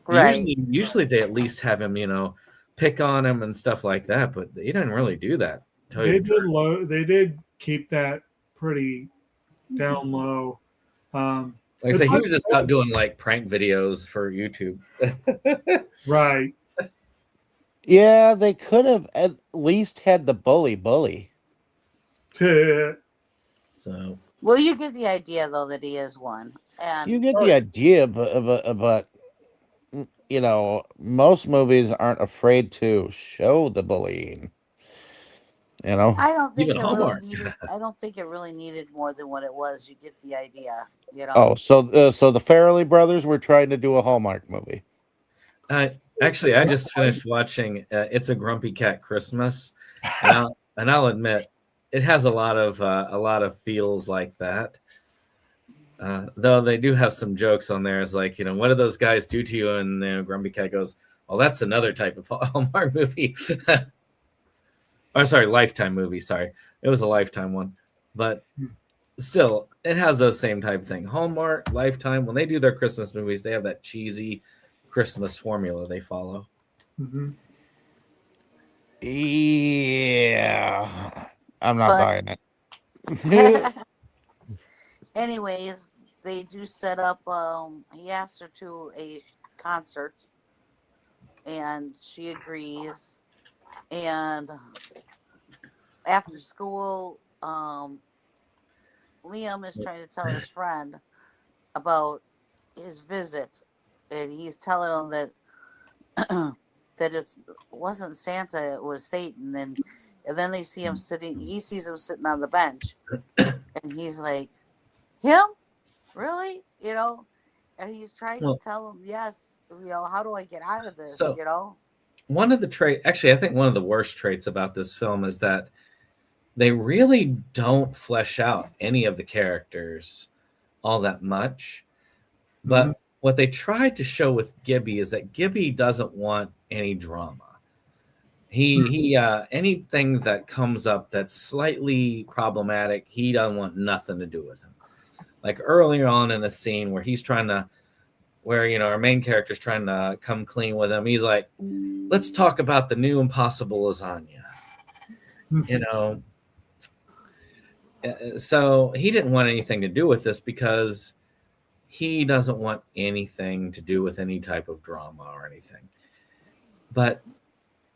Right. Usually they at least have him, pick on him and stuff like that, but they didn't really do that. They did keep that pretty down low. Like I say, he was just out doing like prank videos for YouTube. Right. Yeah, they could have at least had the bully. So, Well, you get the idea though that he is one, and You get the idea, but most movies aren't afraid to show the bullying. I don't think Even Hallmark. I don't think it really needed more than what it was. You get the idea, Oh, so the Farrelly brothers were trying to do a Hallmark movie. actually, I just finished watching "It's a Grumpy Cat Christmas," and I'll admit it has a lot of feels like that. Though they do have some jokes on there. It's like, what do those guys do to you? And Grumpy Cat goes, "Well, that's another type of Hallmark movie." Oh, sorry, Lifetime movie. Sorry, it was a Lifetime one, but still, it has those same type of thing. Hallmark, Lifetime, when they do their Christmas movies, they have that cheesy Christmas formula they follow. Mm-hmm. Yeah, I'm not buying it. anyways, they do set up. He asked her to a concert, and she agrees. And after school, Liam is trying to tell his friend about his visit, and he's telling him that that it wasn't Santa, it was Satan. And then they see him sitting. He sees him sitting on the bench, and he's like, "Him, really?" And he's trying to tell him, "Yes, how do I get out of this?" One of the actually, I think one of the worst traits about this film is that they really don't flesh out any of the characters all that much. But what they tried to show with Gibby is that Gibby doesn't want any drama. He anything that comes up that's slightly problematic, he doesn't want nothing to do with him. Like earlier on in a scene where he's trying to, our main character's trying to come clean with him. He's like, let's talk about the new Impossible lasagna. So he didn't want anything to do with this because he doesn't want anything to do with any type of drama or anything. But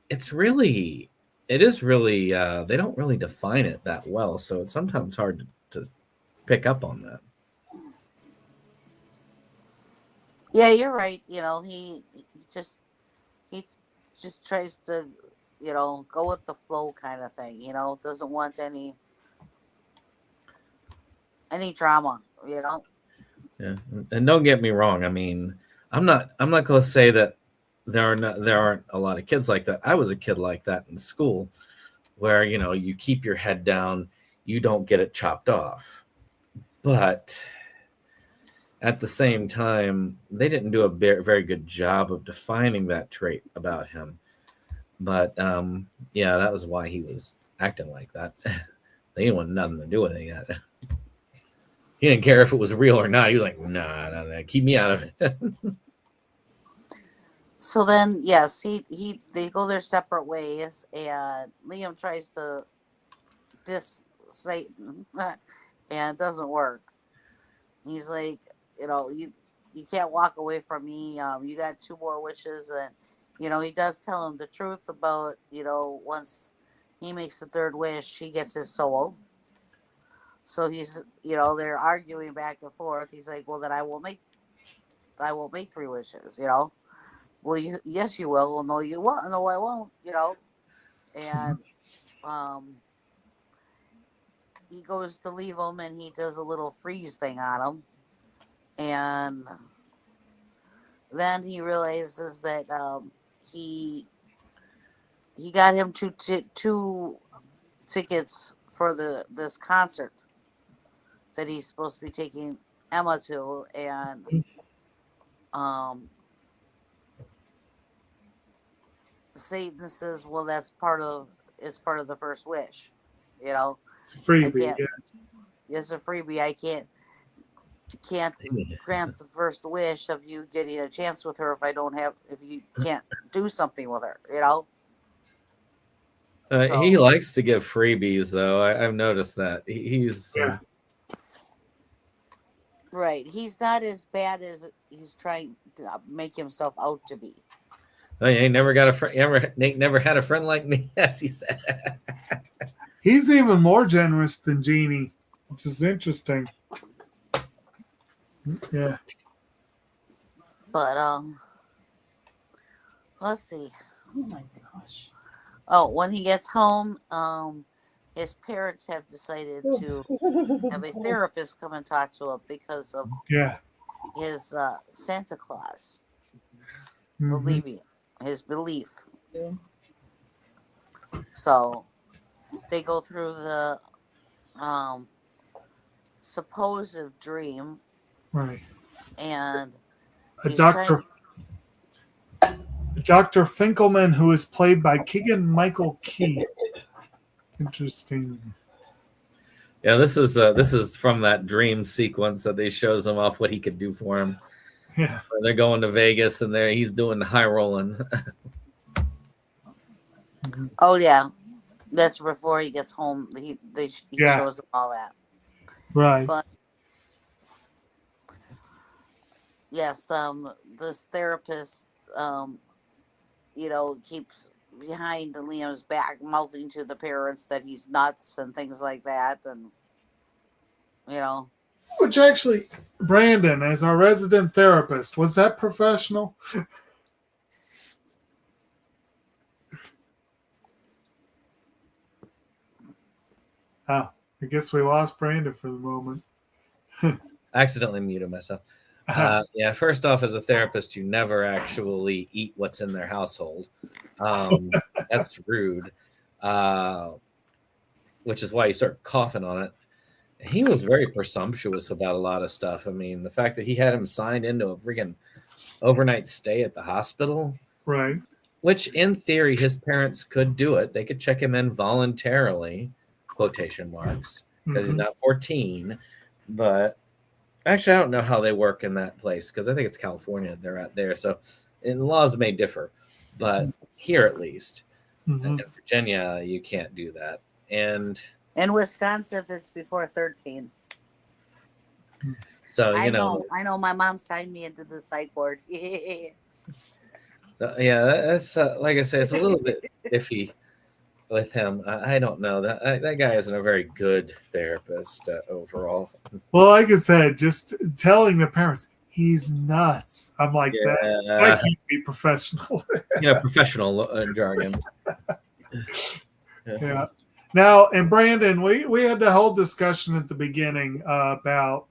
it is really, they don't really define it that well. So it's sometimes hard to pick up on that. Yeah, you're right. He just tries to, go with the flow kind of thing. Doesn't want any drama. Yeah, and don't get me wrong. I mean, I'm not going to say that there aren't a lot of kids like that. I was a kid like that in school, where you keep your head down, you don't get it chopped off, but at the same time, they didn't do a very good job of defining that trait about him. But yeah, that was why he was acting like that. They didn't want nothing to do with it yet. He didn't care if it was real or not. He was like, nah, keep me out of it. So then, yes, they go their separate ways, and Liam tries to diss Satan, and it doesn't work. He's like, you can't walk away from me. You got 2 more wishes, and he does tell him the truth about once he makes the 3rd wish, he gets his soul. So he's they're arguing back and forth. He's like, well, then I won't make 3 wishes. Well, yes, you will. Well, no, you won't. No, I won't. And he goes to leave him, and he does a little freeze thing on him, and then he realizes that he got him 2 tickets for this concert that he's supposed to be taking Emma to, and Satan says, "Well, that's part of the first wish, It's a freebie. Yeah. It's a freebie. I can't grant the first wish of you getting a chance with her if you can't do something with her, He likes to give freebies, though. I've noticed that he's right. He's not as bad as he's trying to make himself out to be. I ain't never got a friend. Nate never had a friend like me, as he said. He's even more generous than Jeannie, which is interesting. Yeah. But let's see. Oh my gosh. Oh, when he gets home, his parents have decided to have a therapist come and talk to him because of his Santa Claus his belief. Yeah. So they go through the supposed dream, Right. and Dr. Finkelman, who is played by Keegan-Michael Key. Interesting. Yeah, this is from that dream sequence that they shows him off what he could do for him. Yeah. Where they're going to Vegas, and he's doing the high rolling. Oh yeah, that's before he gets home. He shows them all that. Right. But yes, this therapist, keeps behind Liam's back, mouthing to the parents that he's nuts and things like that, and Which actually, Brandon, as our resident therapist, was that professional? I guess we lost Brandon for the moment. I accidentally muted myself. Yeah, first off, as a therapist, you never actually eat what's in their household. That's rude. Which is why you start coughing on it. He was very presumptuous about a lot of stuff. I mean, the fact that he had him signed into a freaking overnight stay at the hospital. Right. Which, in theory, his parents could do it. They could check him in voluntarily, quotation marks, because he's not 14. But actually, I don't know how they work in that place, because I think it's California they're at there. So the laws may differ. But here, at least, in Virginia, you can't do that. And in Wisconsin, it's before 13. So, I know my mom signed me into the psych ward. Yeah, that's like I say, it's a little bit iffy with him. I don't know that guy isn't a very good therapist overall. Well, like I said, just telling the parents he's nuts. I'm like that can't be professional. Professional jargon. Yeah. Now, and Brandon, we had the whole discussion at the beginning about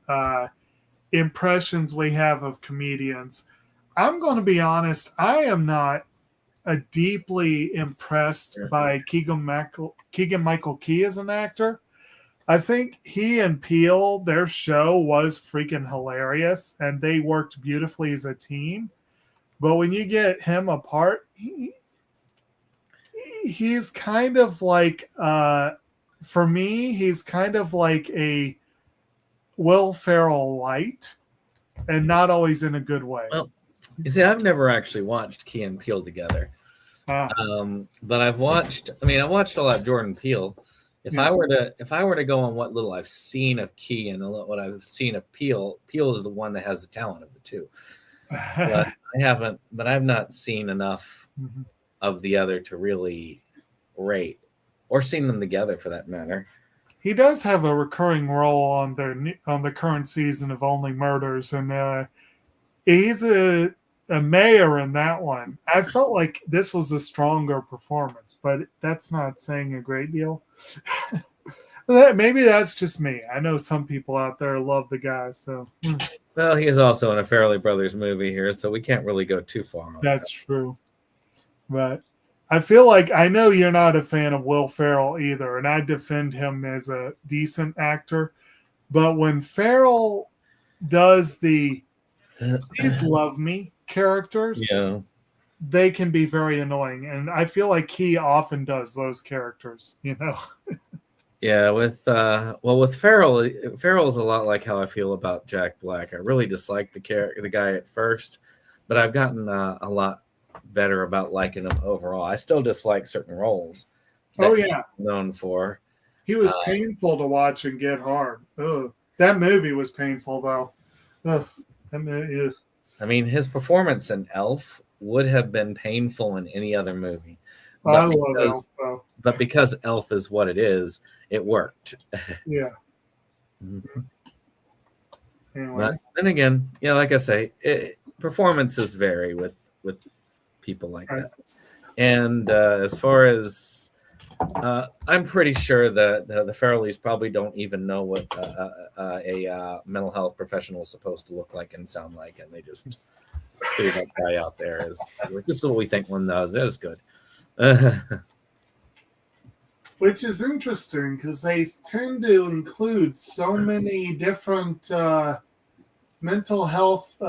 impressions we have of comedians. I'm going to be honest, I am not deeply impressed by Keegan-Michael Key as an actor. I think he and Peele, their show was freaking hilarious, and they worked beautifully as a team. But when you get him apart, he's kind of like for me, he's kind of like a Will Ferrell light, and not always in a good way. Well, you see, I've never actually watched Key and Peele together. Ah, But I've watched. I mean, I watched a lot of Jordan Peele. If Yeah. I were to go on what little I've seen of Key and what I've seen of Peele, Peele is the one that has the talent of the two. But I've not seen enough Mhm. of the other to really rate, or seen them together for that matter. He does have a recurring role on the current season of Only Murders, and he's a mayor in that one. I felt like this was a stronger performance, but that's not saying a great deal. Maybe that's just me. I know some people out there love the guy, so Well, he is also in a Farrelly Brothers movie here, so we can't really go too far on that's true. But I feel like I know you're not a fan of Will Ferrell either, and I defend him as a decent actor. But when Ferrell does the "Please love me" characters, Yeah. they can be very annoying, and I feel like he often does those characters. Yeah, with Farrell, Farrell's a lot like how I feel about Jack Black. I really disliked the guy at first, but I've gotten a lot better about liking him overall. I still dislike certain roles. Oh that yeah, he's known for. he was painful to watch and Get Hard. Ugh. That movie was painful though. Ugh. That movie, ugh. I mean, his performance in Elf would have been painful in any other movie. I love Elf though. But because Elf is what it is, it worked. Yeah. Mhm. Anyway, But then again, like I say, performances vary with people like Right. that. And as far as I'm pretty sure that the Farrellys probably don't even know what a mental health professional is supposed to look like and sound like, and they just threw that guy out there as this is what we think one does. It is good. which is interesting because they tend to include so many different mental health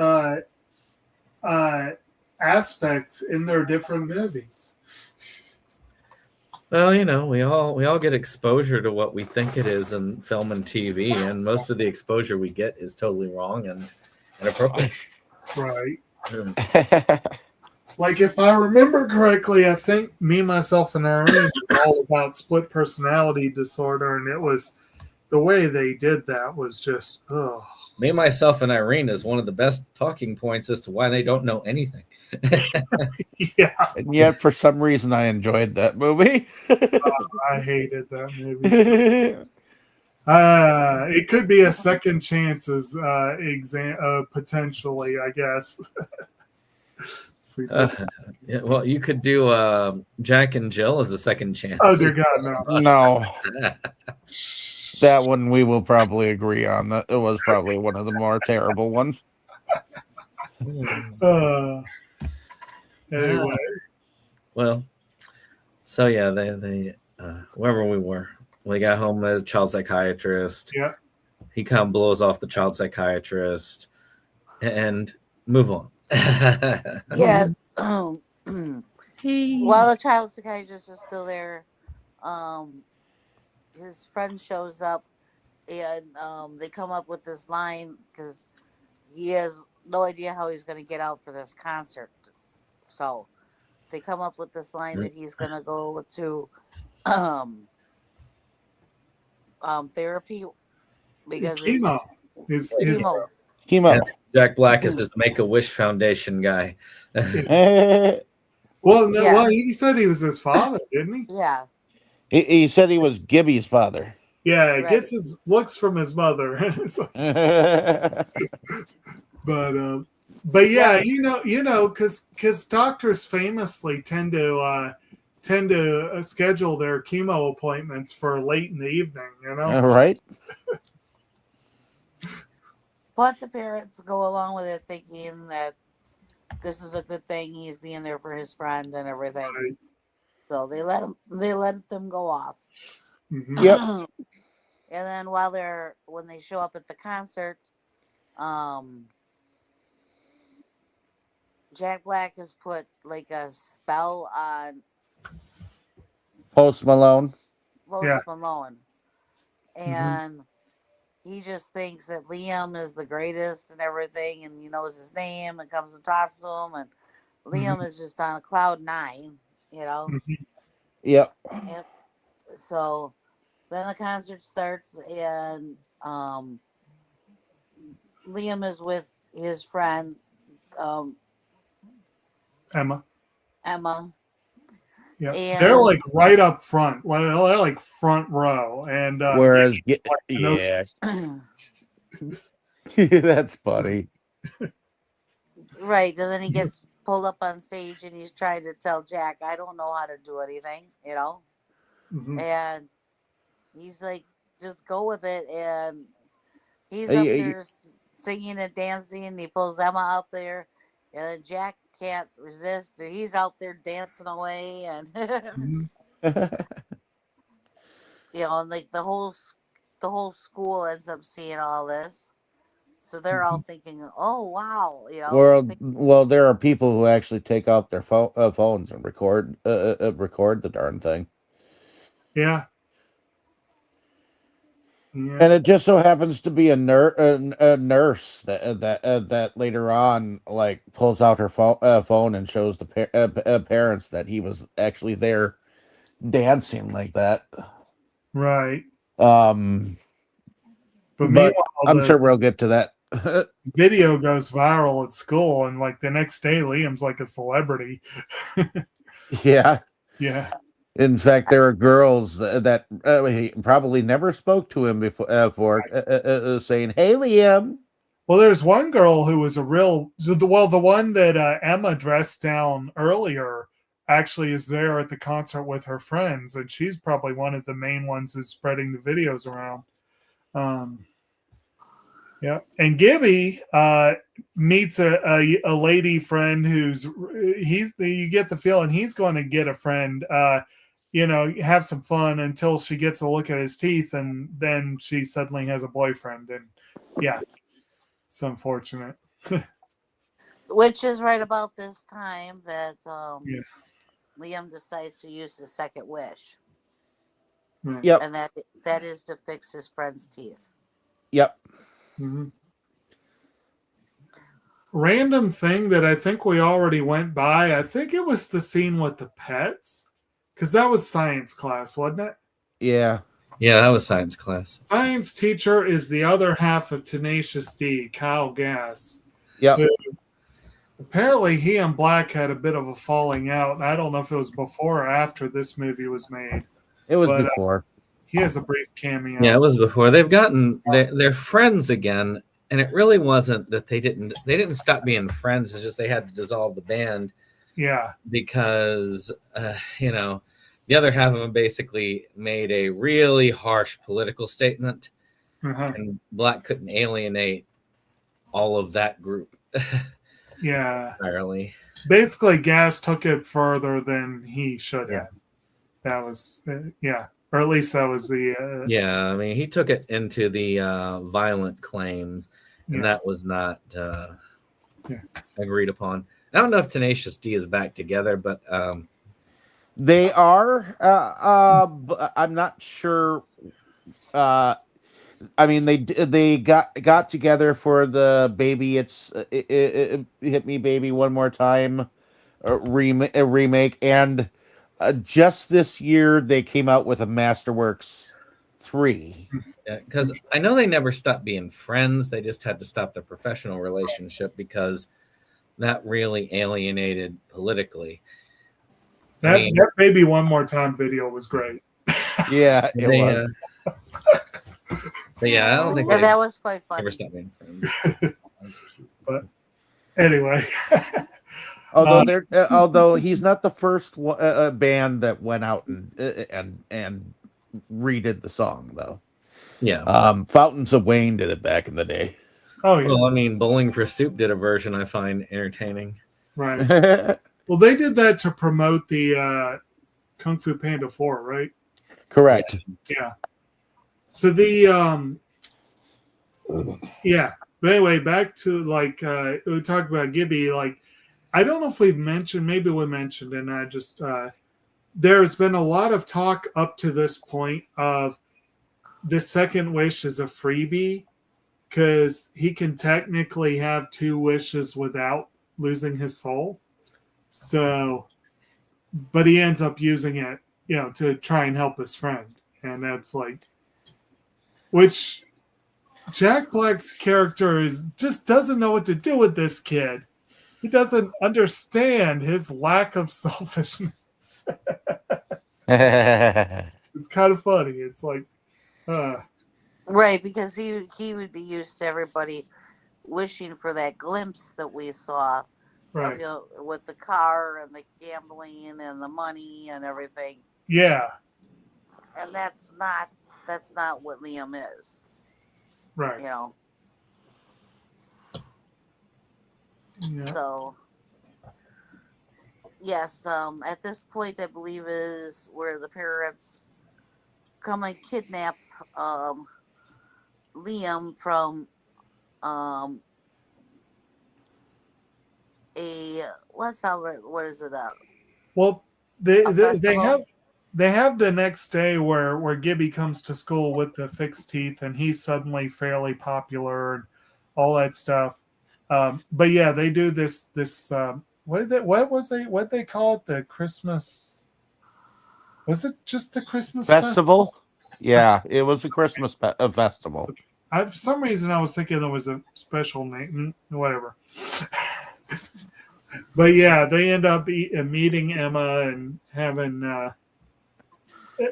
aspects in their different movies. Well, we all get exposure to what we think it is in film and TV, and most of the exposure we get is totally wrong and inappropriate. Right. Like, if I remember correctly, I think Me, Myself, and Irene was all about split personality disorder, and it was the way they did that was just, oh. Me, Myself, and Irene is one of the best talking points as to why they don't know anything. Yeah, And yet, for some reason, I enjoyed that movie. I hated that movie. It could be a second chances potentially, I guess. Yeah, well, you could do Jack and Jill as a second chance. Oh dear God, no. No, that one we will probably agree on. That it was probably one of the more terrible ones. Anyway, Well, so yeah, they wherever we were, we got home as a child psychiatrist. yeah. He kind of blows off the child psychiatrist and move on. Yeah. While the child psychiatrist is still there, his friend shows up, and they come up with this line because he has no idea how he's going to get out for this concert. So they come up with this line that he's going to go to therapy because Chemo. it's His chemo. Chemo. Jack Black is his Make-A-Wish Foundation guy. well, no, Yes. well, he said he was his father, didn't he? Yeah. He said he was Gibby's father. Yeah, it Right. gets his looks from his mother. So, but yeah, because doctors famously tend to schedule their chemo appointments for late in the evening. All right. But the parents go along with it, thinking that this is a good thing. He's being there for his friend and everything. Right. So they let them go off. Mhm. Yep. And then when they show up at the concert, Jack Black has put like a spell on Post Malone. Post Malone, Mm-hmm. and he just thinks that Liam is the greatest and everything, and he knows his name and comes and talks to him, and Liam is just on a cloud nine, you know. Mm-hmm. Yep. And so then the concert starts, and Liam is with his friend Emma. Emma. Yeah, And they're like right up front. They're like front row, and Whereas, those- that's funny. right, and then he gets pulled up on stage, and he's trying to tell Jack, "I don't know how to do anything," you know. Mhm. And he's like, "Just go with it." And he's up there singing and dancing, and he pulls Emma up there, and then Jack can't resist. And he's out there dancing away, and Mhm. you know, and like the whole school ends up seeing all this, so they're all thinking, "Oh wow," you know. Well, there are people who actually take out their phones and record the darn thing. Yeah. Yeah. And it just so happens to be a nurse that later on like pulls out her phone and shows the parents that he was actually there dancing like that. Right. But meanwhile, I'm sure we'll get to that. Video goes viral at school, and like the next day, Liam's like a celebrity. Yeah. Yeah. In fact, there are girls that he probably never spoke to him before saying, "Hey, Liam." Well, there's one girl who was the one that Emma dressed down earlier actually is there at the concert with her friends, and she's probably one of the main ones who's spreading the videos around. Yeah, and Gibby meets a lady friend you get the feeling he's going to get a friend, have some fun until she gets a look at his teeth, and then she suddenly has a boyfriend, and yeah, it's unfortunate. Which is right about this time that Liam decides to use his second wish. Right. Yep. And that is to fix his friend's teeth. Yep. Mm-hmm. Random thing that I think we already went by. I think it was the scene with the pets, because that was science class, wasn't it? Yeah. Yeah, that was science class. Science teacher is the other half of Tenacious D, Kyle Gass. Yep. Apparently, he and Black had a bit of a falling out. And I don't know if it was before or after this movie was made. It was before. He has a brief cameo. Yeah, it was before. They've gotten they're friends again, and it really wasn't that they didn't stop being friends. It's just they had to dissolve the band. Yeah, because the other half of them basically made a really harsh political statement, and Black couldn't alienate all of that group. Yeah, entirely. Basically, Gass took it further than he should have. That was or at least that was the I mean, he took it into the violent claims, and that was not agreed upon. I don't know if Tenacious D is back together, but they are. But I'm not sure. I mean, they got together for the Baby it Hit Me Baby One More Time remake, and just this year they came out with a Masterworks 3. Because I know they never stopped being friends. They just had to stop their professional relationship because that really alienated politically. That Baby One More Time video was great. Yeah, it was. But yeah, I don't think that was quite funny. Never stopped being friends. But anyway, although he's not the first band that went out and redid the song, though. Yeah. Fountains of Wayne did it back in the day. Oh yeah. Well, I mean, Bowling for Soup did a version I find entertaining. Right. Well, they did that to promote the Kung Fu Panda 4, right? Correct. Yeah. So but anyway, back to we talked about Gibby. Like, I don't know if we've mentioned, maybe we mentioned, and I just there's been a lot of talk up to this point of the second wish is a freebie because he can technically have 2 wishes without losing his soul. So, but he ends up using it, to try and help his friend. And that's like, which Jack Black's character just doesn't know what to do with this kid. He doesn't understand his lack of selfishness. It's kind of funny. It's like, Right, because he would be used to everybody wishing for that glimpse that we saw, right. with the car and the gambling and the money and everything. Yeah. And that's not what Liam is. Right. Yeah. So, yes, at this point, I believe is where the parents come and kidnap Liam from what is it? Well, they have the next day where Gibby comes to school with the fixed teeth, and he's suddenly fairly popular and all that stuff. But yeah, they do this. What they call it? The Christmas? Was it just the Christmas festival? Yeah, it was a Christmas festival. For some reason, I was thinking there was a special name. Whatever. But yeah, they end up meeting Emma and having.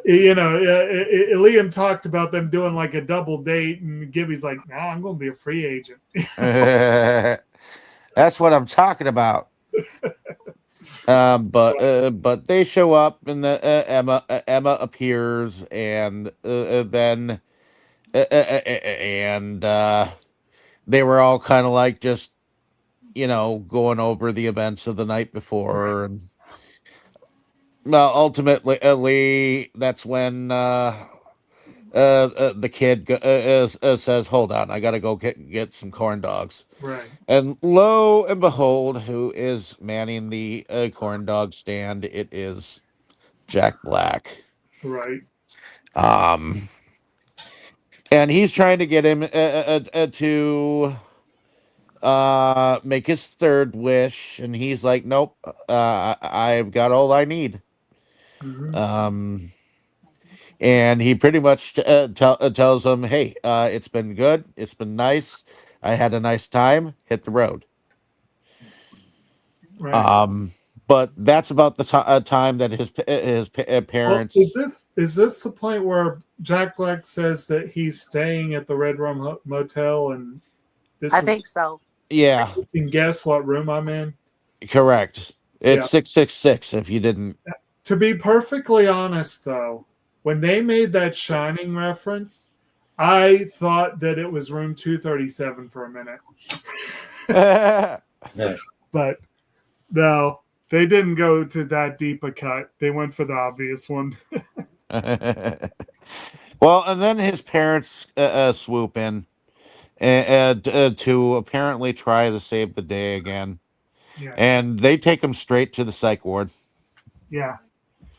Liam talked about them doing like a double date, and Gibby's like, "Nah, I'm going to be a free agent." That's what I'm talking about. But they show up, and Emma appears, and then they were all kind of like just going over the events of the night before, and ultimately that's when the kid says, "Hold on, I gotta go get some corn dogs." Right. And lo and behold, who is manning the corn dog stand? It is Jack Black. Right. And he's trying to get him to make his third wish, and he's like, "Nope, I've got all I need." Mm-hmm. And he pretty much tells him, "Hey, it's been good. It's been nice. I had a nice time. Hit the road." Right. But that's about the time that his parents. Well, is this the point where Jack Black says that he's staying at the Red Room Motel, and I think so. Yeah. You can guess what room I'm in. Correct. It's 666. If you didn't. To be perfectly honest, though, when they made that Shining reference, I thought that it was room 237 for a minute. But no, they didn't go to that deep a cut. They went for the obvious one. Well, and then his parents swoop in to apparently try to save the day again. Yeah. And they take him straight to the psych ward. Yeah,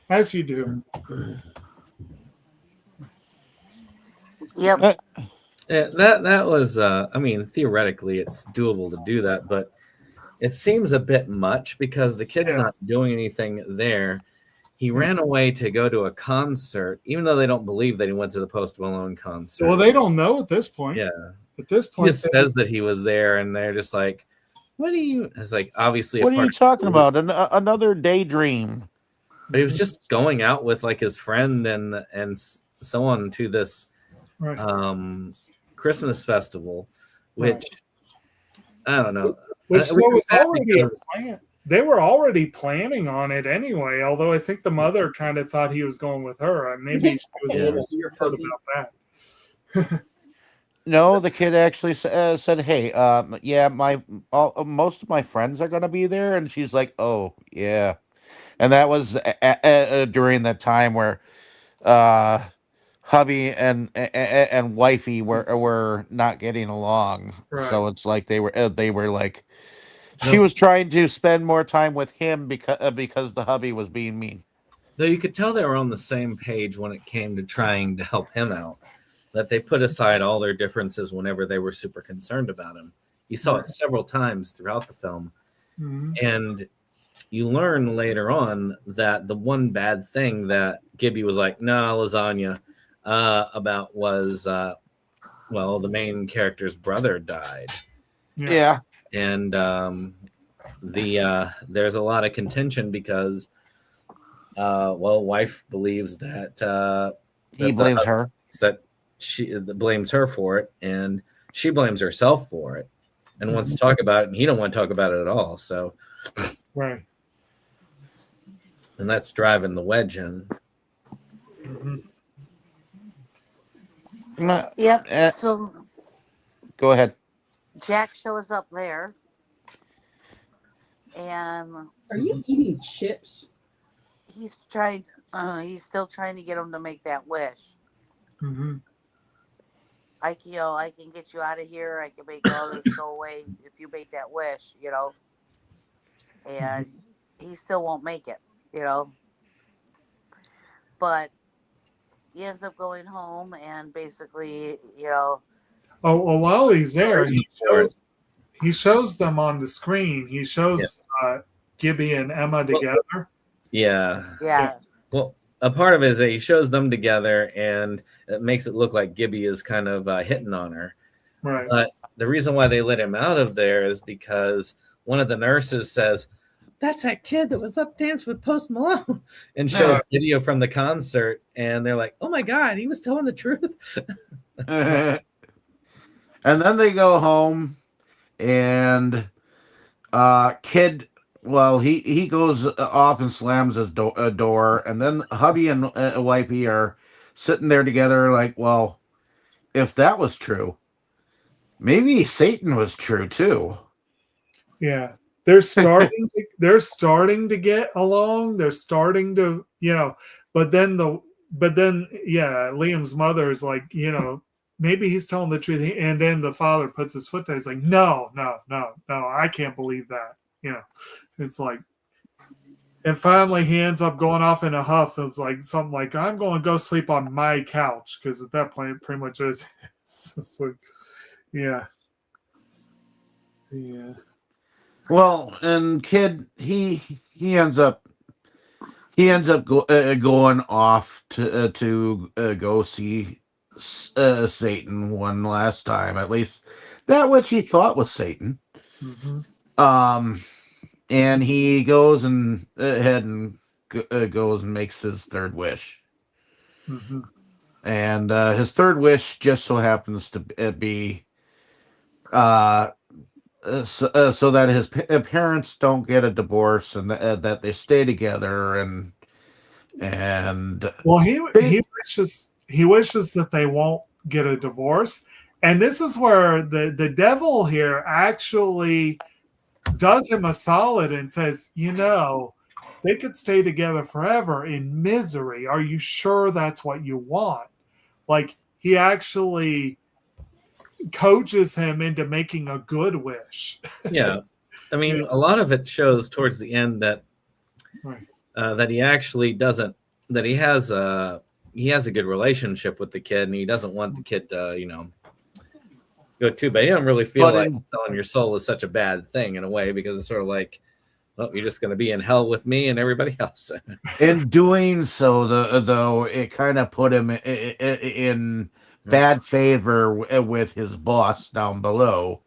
as you do. Yep. That was, I mean, theoretically, it's doable to do that, but it seems a bit much because the kid's not doing anything there. He ran away to go to a concert, even though they don't believe that he went to the Post Malone concert. Well, they don't know at this point. Yeah. At this point, he says that he was there, and they're just like, "What are you?" It's like, obviously, what are you talking about? Another daydream. But he was just going out with like his friend and so on to this Christmas festival, which I don't know. Which they were already planning on it anyway. Although I think the mother kind of thought he was going with her, and maybe she was a little hurt about that. No, the kid actually said, "Hey, most of my friends are going to be there," and she's like, "Oh, yeah." And that was during that time where hubby and wifey were not getting along. Right. So it's like they were like, she was trying to spend more time with him because the hubby was being mean. Though you could tell they were on the same page when it came to trying to help him out. That they put aside all their differences whenever they were super concerned about him. You saw it several times throughout the film. Mhm. And you learn later on that the one bad thing that Gibby was like, nah, lasagna, about was, well, the main character's brother died. Yeah. And there's a lot of contention because, well, wife believes that He blames her. that she blames her for it, and she blames herself for it, and wants to talk about it, and he don't want to talk about it at all. So, Right. and that's driving the wedge in. Yep. So Go ahead. Jack shows up there, and Are you eating chips? he's trying. He's still trying to get him to make that wish. Mm-hmm. I can get you out of here. I can make all this go away if you make that wish, And he still won't make it, But he ends up going home and basically, Oh, well, while he's there, he shows them on the screen. He shows Gibby and Emma together. yeah. Well, a part of it is that he shows them together, and it makes it look like Gibby is kind of hitting on her. Right. But the reason why they let him out of there is because one of the nurses says, "That's that kid that was up dancing with Post Malone," and shows video from the concert, and they're like, "Oh my God, he was telling the truth." And then they go home, and Kid, well, he goes off and slams his door, and then hubby and wifey are sitting there together like, well, if that was true, maybe Satan was true too. Yeah. They're starting to get along. They're starting to, but then Liam's mother is like, maybe he's telling the truth. And then the father puts his foot down. He's like, no, I can't believe that. It's like, and finally he ends up going off in a huff. It's like something like, I'm going to go sleep on my couch. Because at that point, it pretty much is. It's like, yeah. Well, and Kid, he ends up going off to go see Satan one last time, at least that which he thought was Satan. Mm-hmm. And he goes and goes and makes his third wish. Mm-hmm. And his third wish just so happens to be so that his parents don't get a divorce, and that they stay together, and well, he wishes that they won't get a divorce, and this is where the devil here actually does him a solid and says, they could stay together forever in misery. Are you sure that's what you want? Like, he actually coaches him into making a good wish. Yeah. I mean, a lot of it shows towards the end that that he actually doesn't, that he has a good relationship with the kid, and he doesn't want the kid to, go too bad. He doesn't really feel like selling your soul is such a bad thing in a way, because it's sort of like, well, you're just going to be in hell with me and everybody else. In doing so, though, it kind of put him in bad favor with his boss down below,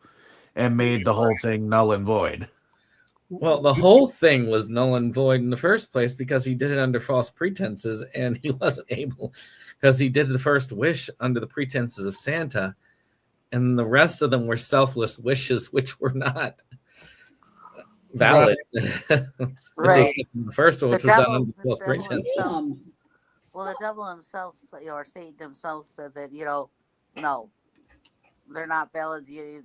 and made the whole thing null and void. Well, the whole thing was null and void in the first place because he did it under false pretenses, and he wasn't able, because he did the first wish under the pretenses of Santa, and the rest of them were selfless wishes, which were not valid. Right. The first one, which was done under false pretenses. Well, the devil himself, or Satan himself, said that no, they're not valid. He's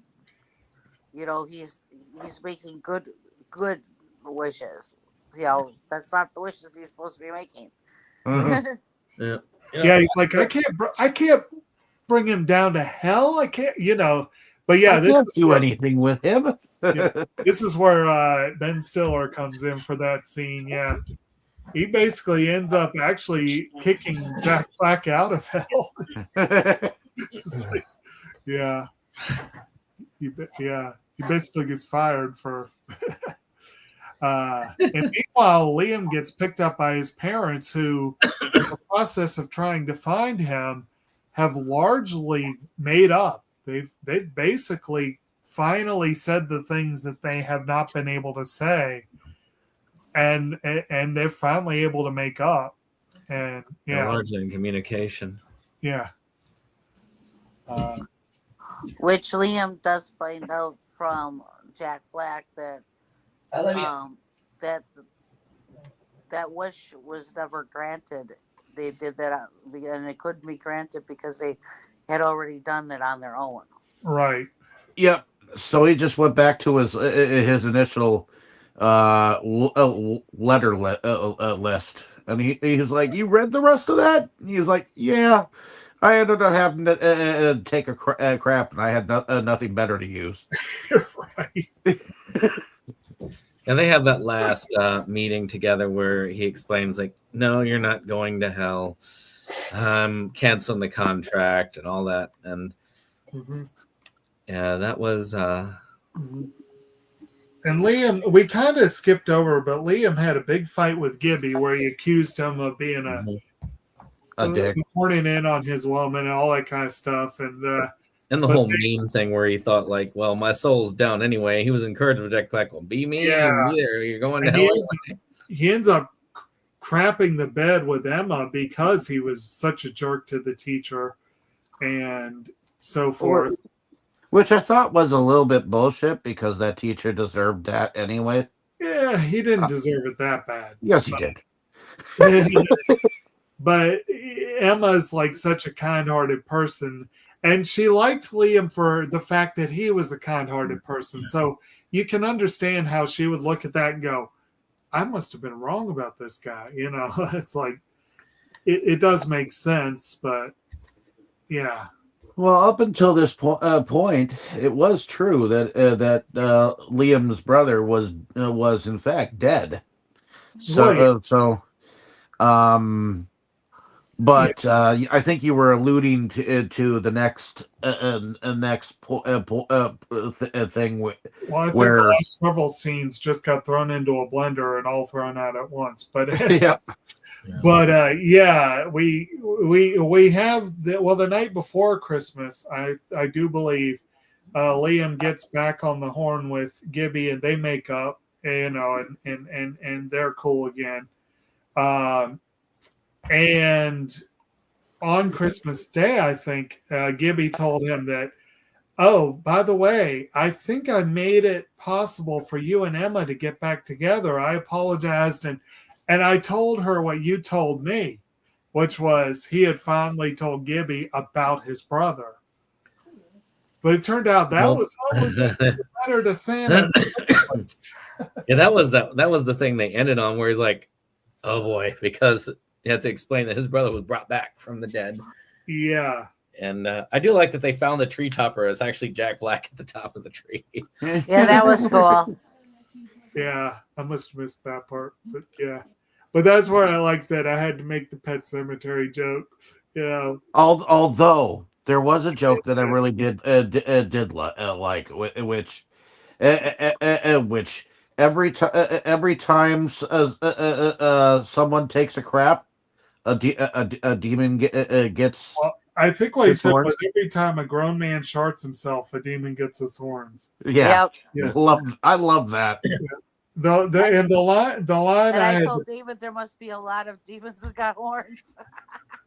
making good wishes. That's not the wishes he's supposed to be making. Yeah. Yeah, he's like, I can't bring him down to hell. I can't, But yeah, I can't do anything with him. This is where Ben Stiller comes in for that scene. Yeah. he basically ends up actually kicking Jack Black out of hell. It's like, yeah. He basically gets fired for. And meanwhile, Liam gets picked up by his parents, who, in the process of trying to find him, have largely made up. They've basically finally said the things that they have not been able to say, and they're finally able to make up. And They're largely in communication. yeah. Which Liam does find out from Jack Black that that wish was never granted. They did that, and it couldn't be granted because they had already done it on their own. Right. Yep. So he just went back to his initial letter list, and he's like, "You read the rest of that?" And he's like, "Yeah." I ended up having to take a crap, and I had nothing better to use. Right. And they have that last meeting together where he explains, like, no, you're not going to hell. I'm canceling the contract and all that. And yeah, that was. And Liam, we kind of skipped over, but Liam had a big fight with Gibby where he accused him of being A dick. horning in on his woman and all that kind of stuff. And the whole mean thing where he thought, like, well, my soul's down anyway. He was encouraged with Jack Black. Well, be mean. Yeah. You're going to hell. He ends up crapping the bed with Emma because he was such a jerk to the teacher and so forth. Which I thought was a little bit bullshit because that teacher deserved that anyway. Yeah, he didn't deserve it that bad. Yes, he did. But Emma's like such a kind-hearted person, and she liked Liam for the fact that he was a kind-hearted person. So you can understand how she would look at that and go, I must have been wrong about this guy. You know, it's like, it does make sense, but yeah. Well, up until this point, it was true that Liam's brother was in fact dead. So, Right. But I think you were alluding to the next thing Well, I think where the last several scenes just got thrown into a blender and all thrown out at once. But yeah, but yeah, we have the night before Christmas, I do believe Liam gets back on the horn with Gibby and they make up, you know, and they're cool again. And on Christmas Day, I think Gibby told him that, oh, by the way, I think I made it possible for you and Emma to get back together. I apologized and I told her what you told me, which was he had finally told Gibby about his brother. But it turned out that was almost better to Santa. Yeah, that was the thing they ended on, where he's like, oh boy, because you have to explain that his brother was brought back from the dead. Yeah. And I do like that they found the tree topper as actually Jack Black at the top of the tree. Yeah, that was cool. Yeah, I must have missed that part. But yeah. But that's where I said I had to make the Pet Cemetery joke. Yeah. Although there was a joke that I really did like, which every time someone takes a crap, a demon gets. Well, I think what he said was every time a grown man sharts himself, a demon gets his horns. Yeah, yep. Yes. I love that. The line. And I told David there must be a lot of demons that got horns.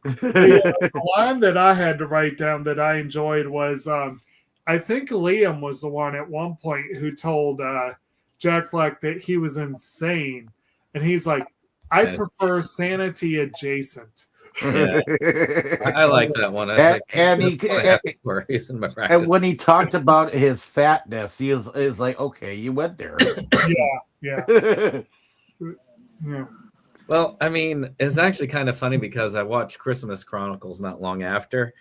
The line that I had to write down that I enjoyed was, I think Liam was the one at one point who told Jack Black that he was insane, and he's like, I prefer sanity adjacent. Yeah. I like that one. And when he talked about his fatness, he is like, okay, you went there. Yeah. Well, I mean, it's actually kind of funny because I watched Christmas Chronicles not long after,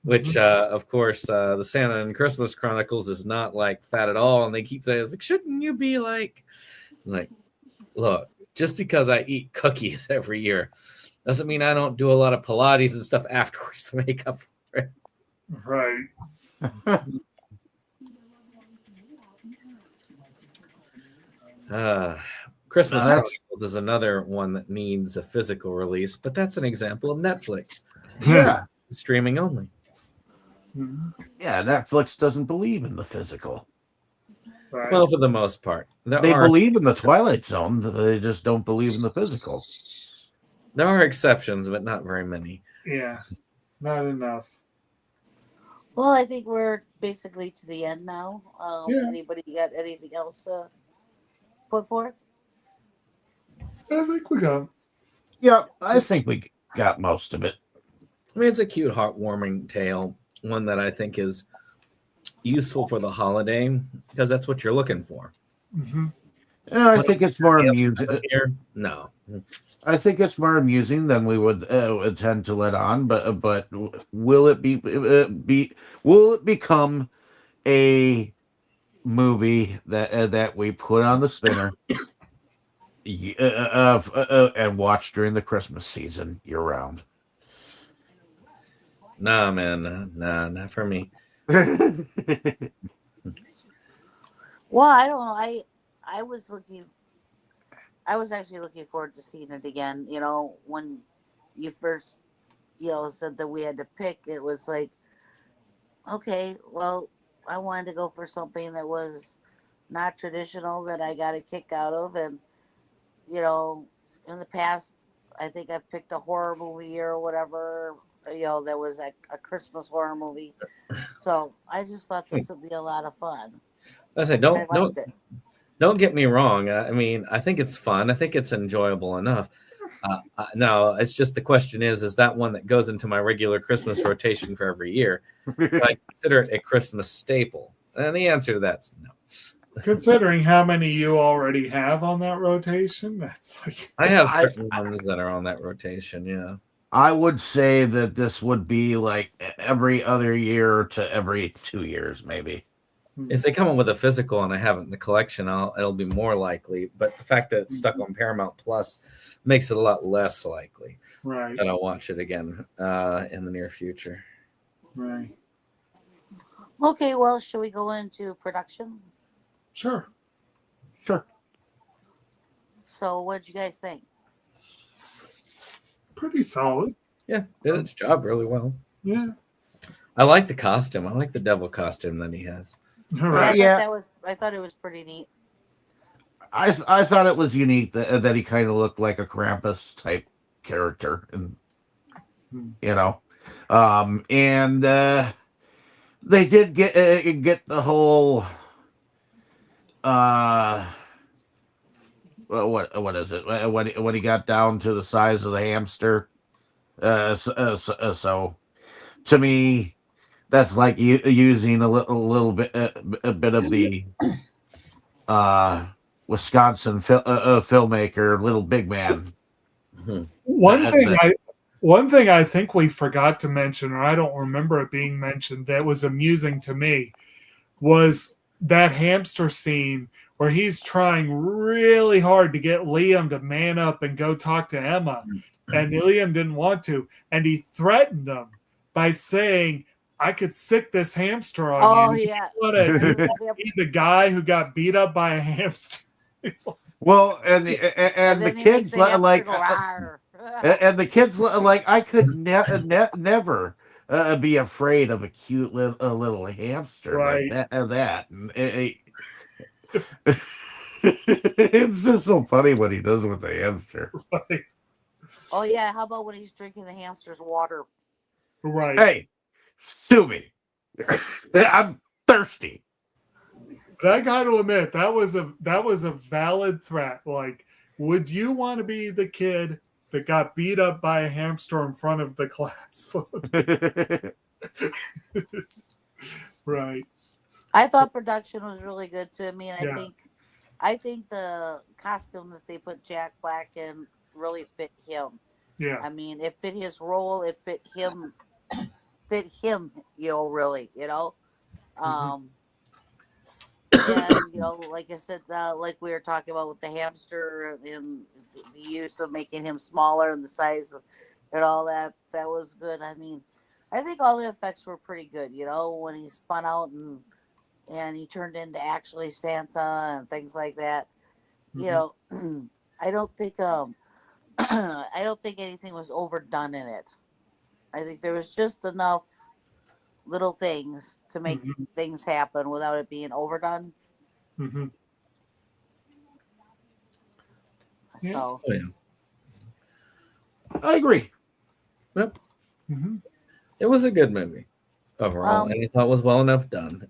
which, of course, the Santa and Christmas Chronicles is not like fat at all. And they keep saying, it's like, shouldn't you be like, look, just because I eat cookies every year doesn't mean I don't do a lot of Pilates and stuff afterwards to make up for it. Right. Christmas Now that's- Chronicles is another one that needs a physical release, but that's an example of Netflix Yeah. streaming only. Mhm. Yeah, Netflix doesn't believe in the physical. Right. Well, for the most part, there They are believe in the Twilight Zone. They just don't believe in the physical. exceptions, but not very many. Yeah. Not enough. Well, I think we're basically to the end now. Yeah. Anybody got anything else to put forth? I think we got. Yeah, I think we got most of it. I mean, it's a cute, heartwarming tale, one that I think is useful for the holiday because that's what you're looking for. Mm-hmm. And I think it's more amusing. Here, no. I think it's more amusing than we would tend to let on. But will it will it become a movie that we put on the spinner and watch during the Christmas season year round? Nah, man, nah, not for me. Well, I don't know. I was actually looking forward to seeing it again. You know, when you first, said that we had to pick, it was like, okay, well, I wanted to go for something that was not traditional that I got a kick out of. And, in the past, I think I've picked a horror movie or whatever, that was a Christmas horror movie. So I just thought this would be a lot of fun. I say, I liked it. don't get me wrong. I mean, I think it's fun. I think it's enjoyable enough. Now, it's just the question is that one that goes into my regular Christmas rotation for every year? Do I consider it a Christmas staple? And the answer to that's no. Considering how many you already have on that rotation, that's like. I have certain ones that are on that rotation, yeah. I would say that this would be like every other year to every 2 years, maybe. If they come up with a physical and I have it in the collection, it'll be more likely. But the fact that it's stuck on Paramount Plus makes it a lot less likely Right. that I'll watch it again in the near future. Right. Okay, well, should we go into production? Sure. Sure. So, what did you guys think? Pretty solid. Yeah, did its job really well. Yeah. I like the costume. I like the devil costume that he has. All right. Yeah. I thought it was pretty neat. I thought it was unique that he kind of looked like a Krampus type character, and and they did get the whole what is it when he got down to the size of the hamster, so to me that's like using a little bit a bit of the Wisconsin filmmaker Little Big Man. One thing I think we forgot to mention, or I don't remember it being mentioned, that was amusing to me, was that hamster scene where he's trying really hard to get Liam to man up and go talk to Emma, and Liam didn't want to, and he threatened him by saying, "I could sick this hamster on you." Yeah. What a dude, be the guy who got beat up by a hamster. It's like, Well, and the kids like, and the kids like, I could never be afraid of a cute little hamster Right. like that. And it's just so funny what he does with the hamster. right. Oh yeah, how about when he's drinking the hamster's water? Right. Hey, sue me. I'm thirsty. But I got to admit, that was a valid threat. Like, would you want to be the kid that got beat up by a hamster in front of the class? Right. I thought production was really good too. I mean, Yeah. I think the costume that they put Jack Black in really fit him. Yeah. I mean, it fit his role. It fit him. Really. Mm-hmm. And like I said, like we were talking about with the hamster and the use of making him smaller and the size and all that, that was good. I mean, I think all the effects were pretty good. When he spun out and he turned into actually Santa and things like that. You know, I don't think I don't think anything was overdone in it. I think there was just enough little things to make things happen without it being overdone. Mm-hmm. Yeah. So Oh, yeah. I agree. Yep. Mm-hmm. It was a good movie overall, and I thought it was well enough done.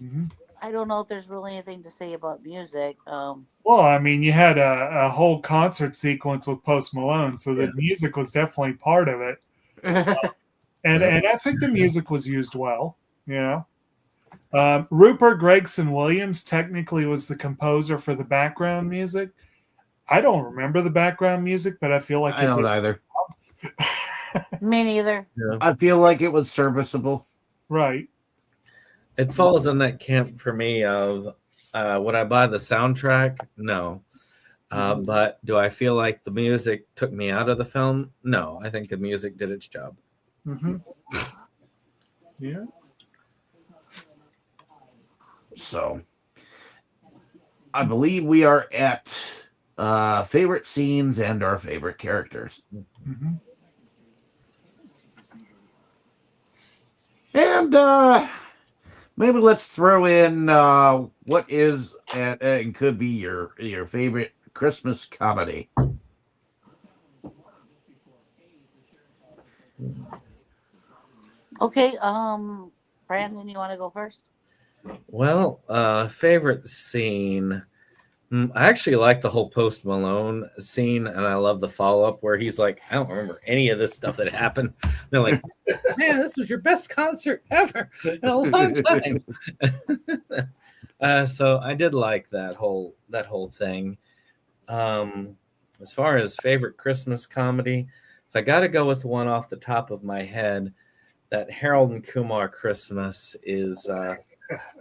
Mm-hmm. I don't know if there's really anything to say about music. Well, I mean, you had a whole concert sequence with Post Malone, so the music was definitely part of it. And I think the music was used well, Rupert Gregson Williams technically was the composer for the background music. I don't remember the background music, but I feel like I don't either. Me neither. Yeah. I feel like it was serviceable. Right. It falls in that camp for me of would I buy the soundtrack? No. But do I feel like the music took me out of the film? No. I think the music did its job. Mm-hmm. Yeah. So, I believe we are at favorite scenes and our favorite characters. Mm-hmm. And maybe let's throw in what is and could be your favorite Christmas comedy. Okay, Brandon, you want to go first? Well, favorite scene. I actually like the whole Post Malone scene, and I love the follow-up where he's like, I don't remember any of this stuff that happened. They're like, man, this was your best concert ever in a long time. So I did like that whole thing. As far as favorite Christmas comedy, if I got to go with one off the top of my head, that Harold and Kumar Christmas is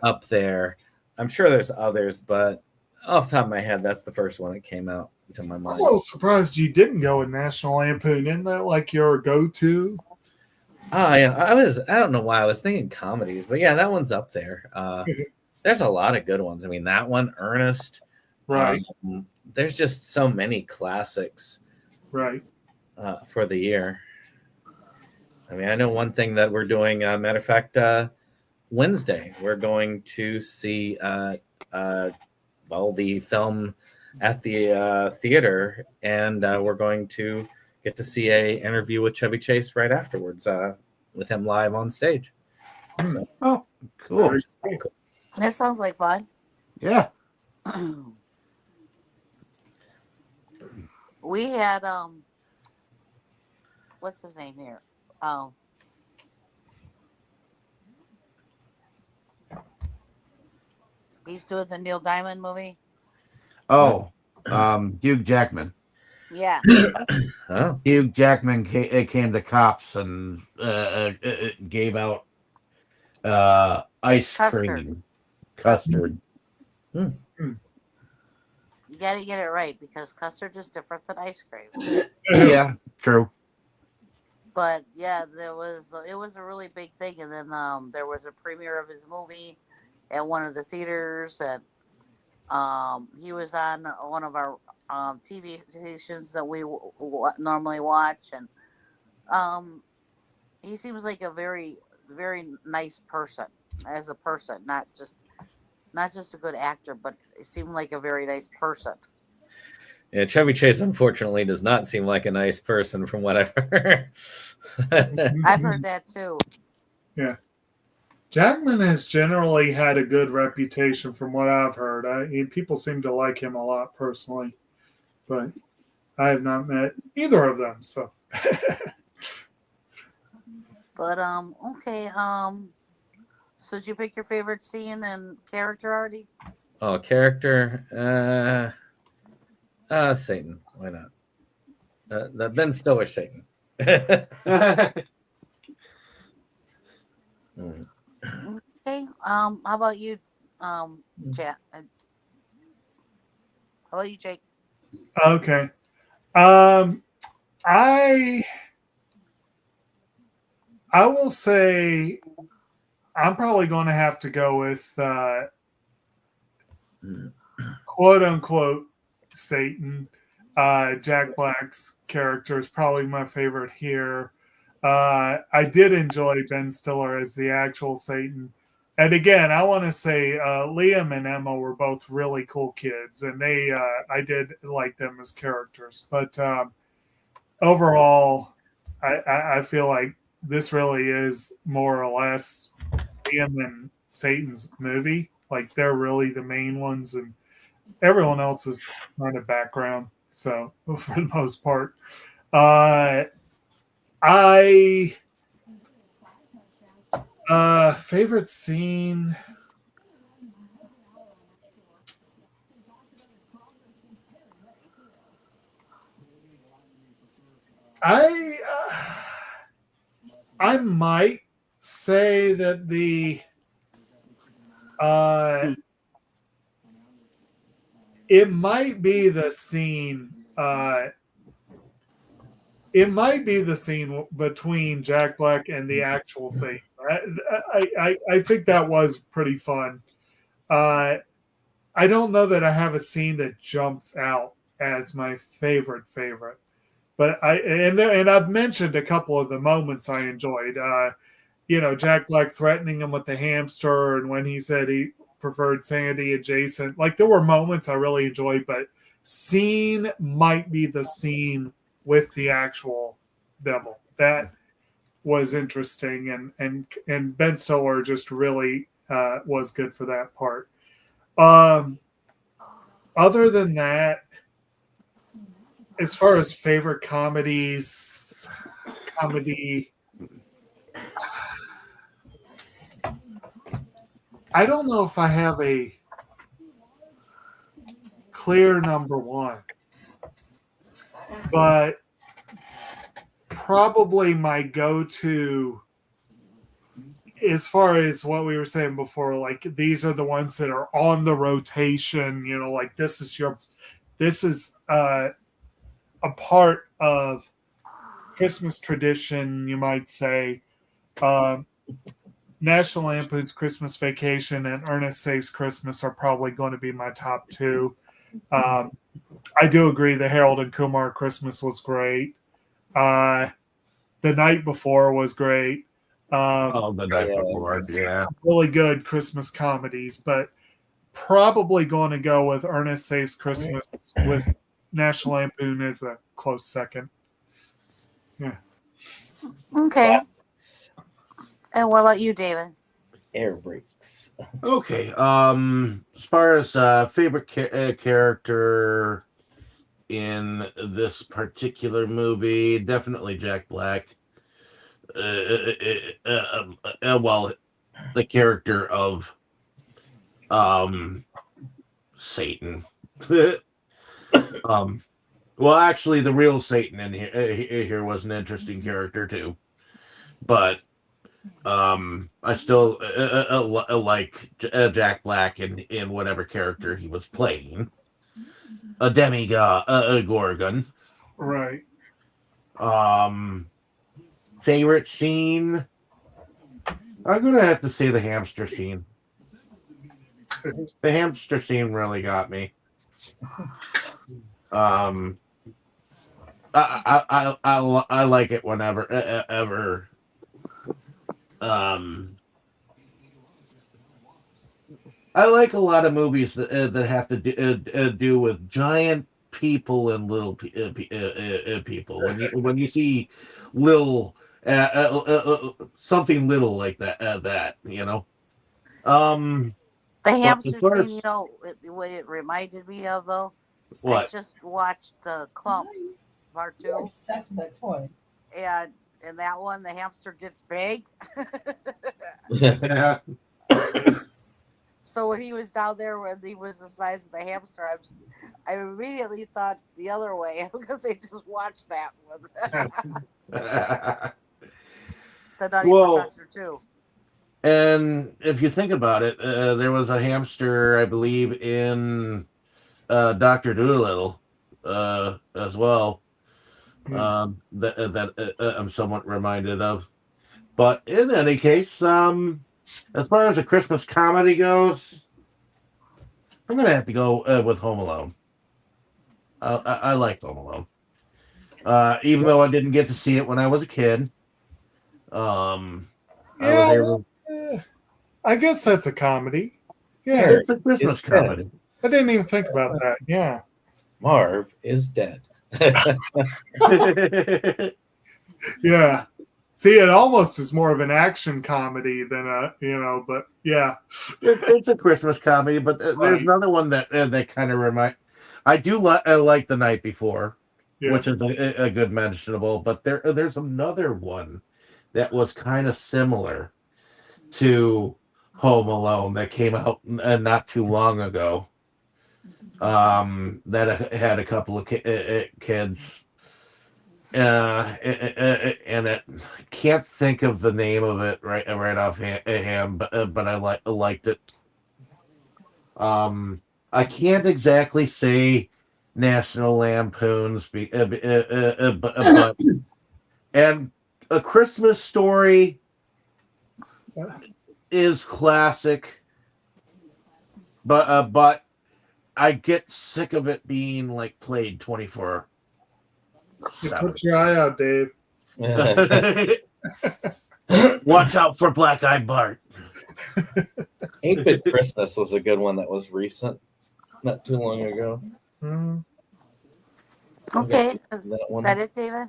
up there. I'm sure there's others, but off the top of my head, that's the first one that came out to my I'm mind. a little surprised you didn't go with National Lampoon. Isn't that like your go-to? Oh yeah, I don't know why I was thinking comedies, but yeah, that one's up there. There's a lot of good ones. I mean, that one, Ernest. Right. There's just so many classics. Right. For the year. I mean, I know one thing that we're doing. Matter of fact, Wednesday we're going to see the film at the theater, and we're going to get to see a interview with Chevy Chase right afterwards with him live on stage. So, Oh, cool. cool. That sounds like fun. Yeah. We had what's his name here? He's doing the Neil Diamond movie. Oh, Hugh Jackman. Yeah. Oh, Hugh Jackman came to cops and gave out ice cream. Custard. You got to get it right because custard is different than ice cream. Yeah, true. But yeah, it was a really big thing, and then there was a premiere of his movie at one of the theaters, and he was on one of our TV stations that we normally watch, and he seems like a very, very nice person as a person, not just a good actor, but he seemed like a very nice person. yeah. Chevy Chase, unfortunately, does not seem like a nice person, from what I've heard. I've heard that too. Yeah. Jackman has generally had a good reputation from what I've heard. People seem to like him a lot personally, but I have not met either of them. So, But okay. So did you pick your favorite scene and character already? Oh, character. Satan. Why not? The Ben Stiller Satan. Okay. How about you, Chat. How about you, Jake? Okay. I will say I'm probably going to have to go with quote unquote Satan. Jack Black's character is probably my favorite here. I did enjoy Ben Stiller as the actual Satan. And again, I want to say Liam and Emma were both really cool kids, and I did like them as characters. But overall, I feel like this really is more or less Liam and Satan's movie. Like they're really the main ones, and everyone else is kind of background. So for the most part, I favorite scene. I might say that it might be the scene. It might be the scene between Jack Black and the actual Satan. I think that was pretty fun. I don't know that I have a scene that jumps out as my favorite, but I've mentioned a couple of the moments I enjoyed. Jack Black threatening him with the hamster, and when he said he preferred Sandy adjacent. Like there were moments I really enjoyed, but scene might be the scene with the actual devil. That was interesting, and Ben Stiller just really was good for that part. Other than that, as far as favorite comedy, I don't know if I have a clear number one, but probably my go-to, as far as what we were saying before, like these are the ones that are on the rotation, like this is a part of Christmas tradition, you might say. National Lampoon's Christmas Vacation and Ernest Saves Christmas are probably going to be my top two. I do agree the Harold and Kumar Christmas was great. The Night Before was great. The Night Before, yeah. Really good Christmas comedies, but probably going to go with Ernest Saves Christmas with National Lampoon as a close second. Yeah. Okay. And what about you, David? Air brakes. Okay. As far as favorite character in this particular movie, definitely Jack Black. Well, the character of Satan. Well, actually, the real Satan in here was an interesting character too, but I still like Jack Black in whatever character he was playing. A demigod, a Gorgon. Right. Favorite scene? I'm gonna have to say the hamster scene. The hamster scene really got me. I like it whenever ever. I like a lot of movies that have to do with giant people and little people. When you see little something little like that. The hamster scene, what it reminded me of, though? What? I just watched Clumps, part 2. Obsessed with that toy. And in that one, the hamster gets big. Yeah. So when he was down there, when he was the size of the hamster, I immediately thought the other way because I just watched that one. The Nutty Professor, too. And if you think about it, there was a hamster, I believe, in Doctor Dolittle as well. That I'm somewhat reminded of. But in any case, as far as a Christmas comedy goes, I'm gonna have to go with Home Alone. I like Home Alone, even though I didn't get to see it when I was a kid. I was Yeah, able. I guess that's a comedy. Yeah, Harry It's a Christmas is dead. comedy. I didn't even think about that. Yeah. Marv is dead. Yeah. See, it almost is more of an action comedy than but yeah. It's a Christmas comedy, but there's another one that kind of remind. I do like The Night Before, Yeah. which is a good mentionable, but there's another one that was kind of similar to Home Alone that came out not too long ago. That had a couple of kids. And I can't think of the name of it right off hand, but I liked it. I can't exactly say National Lampoon's, but and A Christmas Story is classic, but I get sick of it being like played 24/7. Put your eye out, Dave. Watch out for Black Eye Bart. 8-Bit Christmas was a good one that was recent, not too long ago. Okay, is That one. that it, David?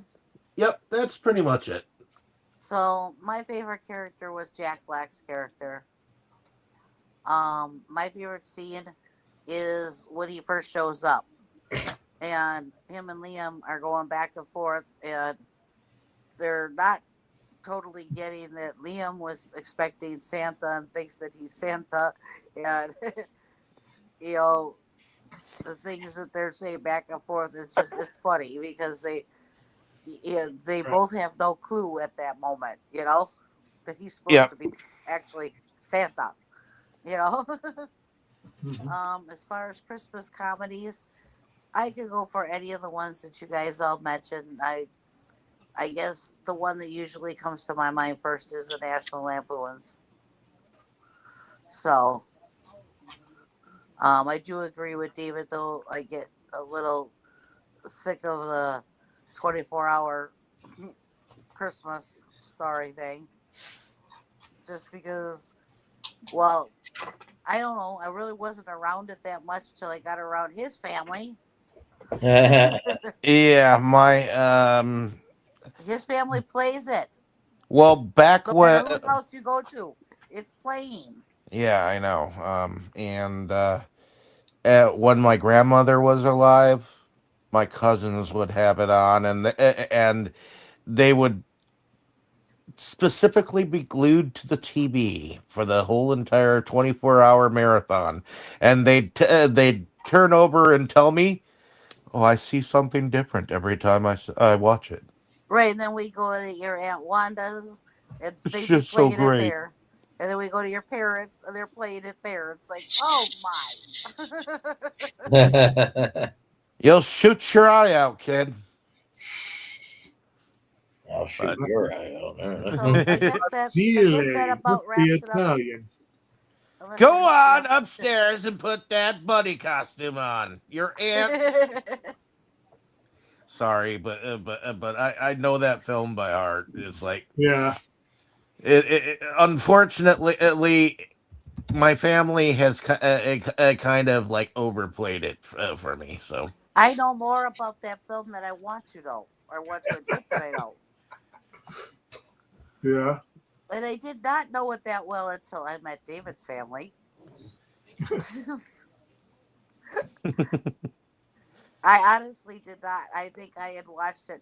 Yep, that's pretty much it. So my favorite character was Jack Black's character. My favorite scene is when he first shows up, and him and Liam are going back and forth, and they're not totally getting that Liam was expecting Santa and thinks that he's Santa, and the things that they're saying back and forth. It's funny because they both have no clue at that moment, that he's supposed to be actually Santa, As far as Christmas comedies, I could go for any of the ones that you guys all mentioned. I guess the one that usually comes to my mind first is the National Lampoons. So, I do agree with David, though. I get a little sick of the 24-hour Christmas story thing. Just because, well, I don't know. I really wasn't around it that much till I got around his family. Yeah, my His family plays it. well, back No when matter whose house you go to, it's playing. yeah, I know. And when my grandmother was alive, my cousins would have it on, and they would specifically be glued to the TV for the whole entire 24-hour marathon, and they'd turn over and tell me, "Oh, I see something different every time I watch it." Right, and then we go to your Aunt Wanda's, and It's they just so playing it great. there. And then we go to your parents, and they're playing it there. It's like, oh my! You'll shoot your eye out, kid. I'll shoot your eye out. So I guess that about must wraps be it up. Italian. Unless Go anybody on else- upstairs and put that bunny costume on. Your aunt. Sorry, but I know that film by heart. It's like Yeah. it unfortunately, my family has kind of like overplayed it for me. So I know more about that film than I want to know, or want to admit that I know. Yeah. And I did not know it that well until I met David's family. I honestly did not. I think I had watched it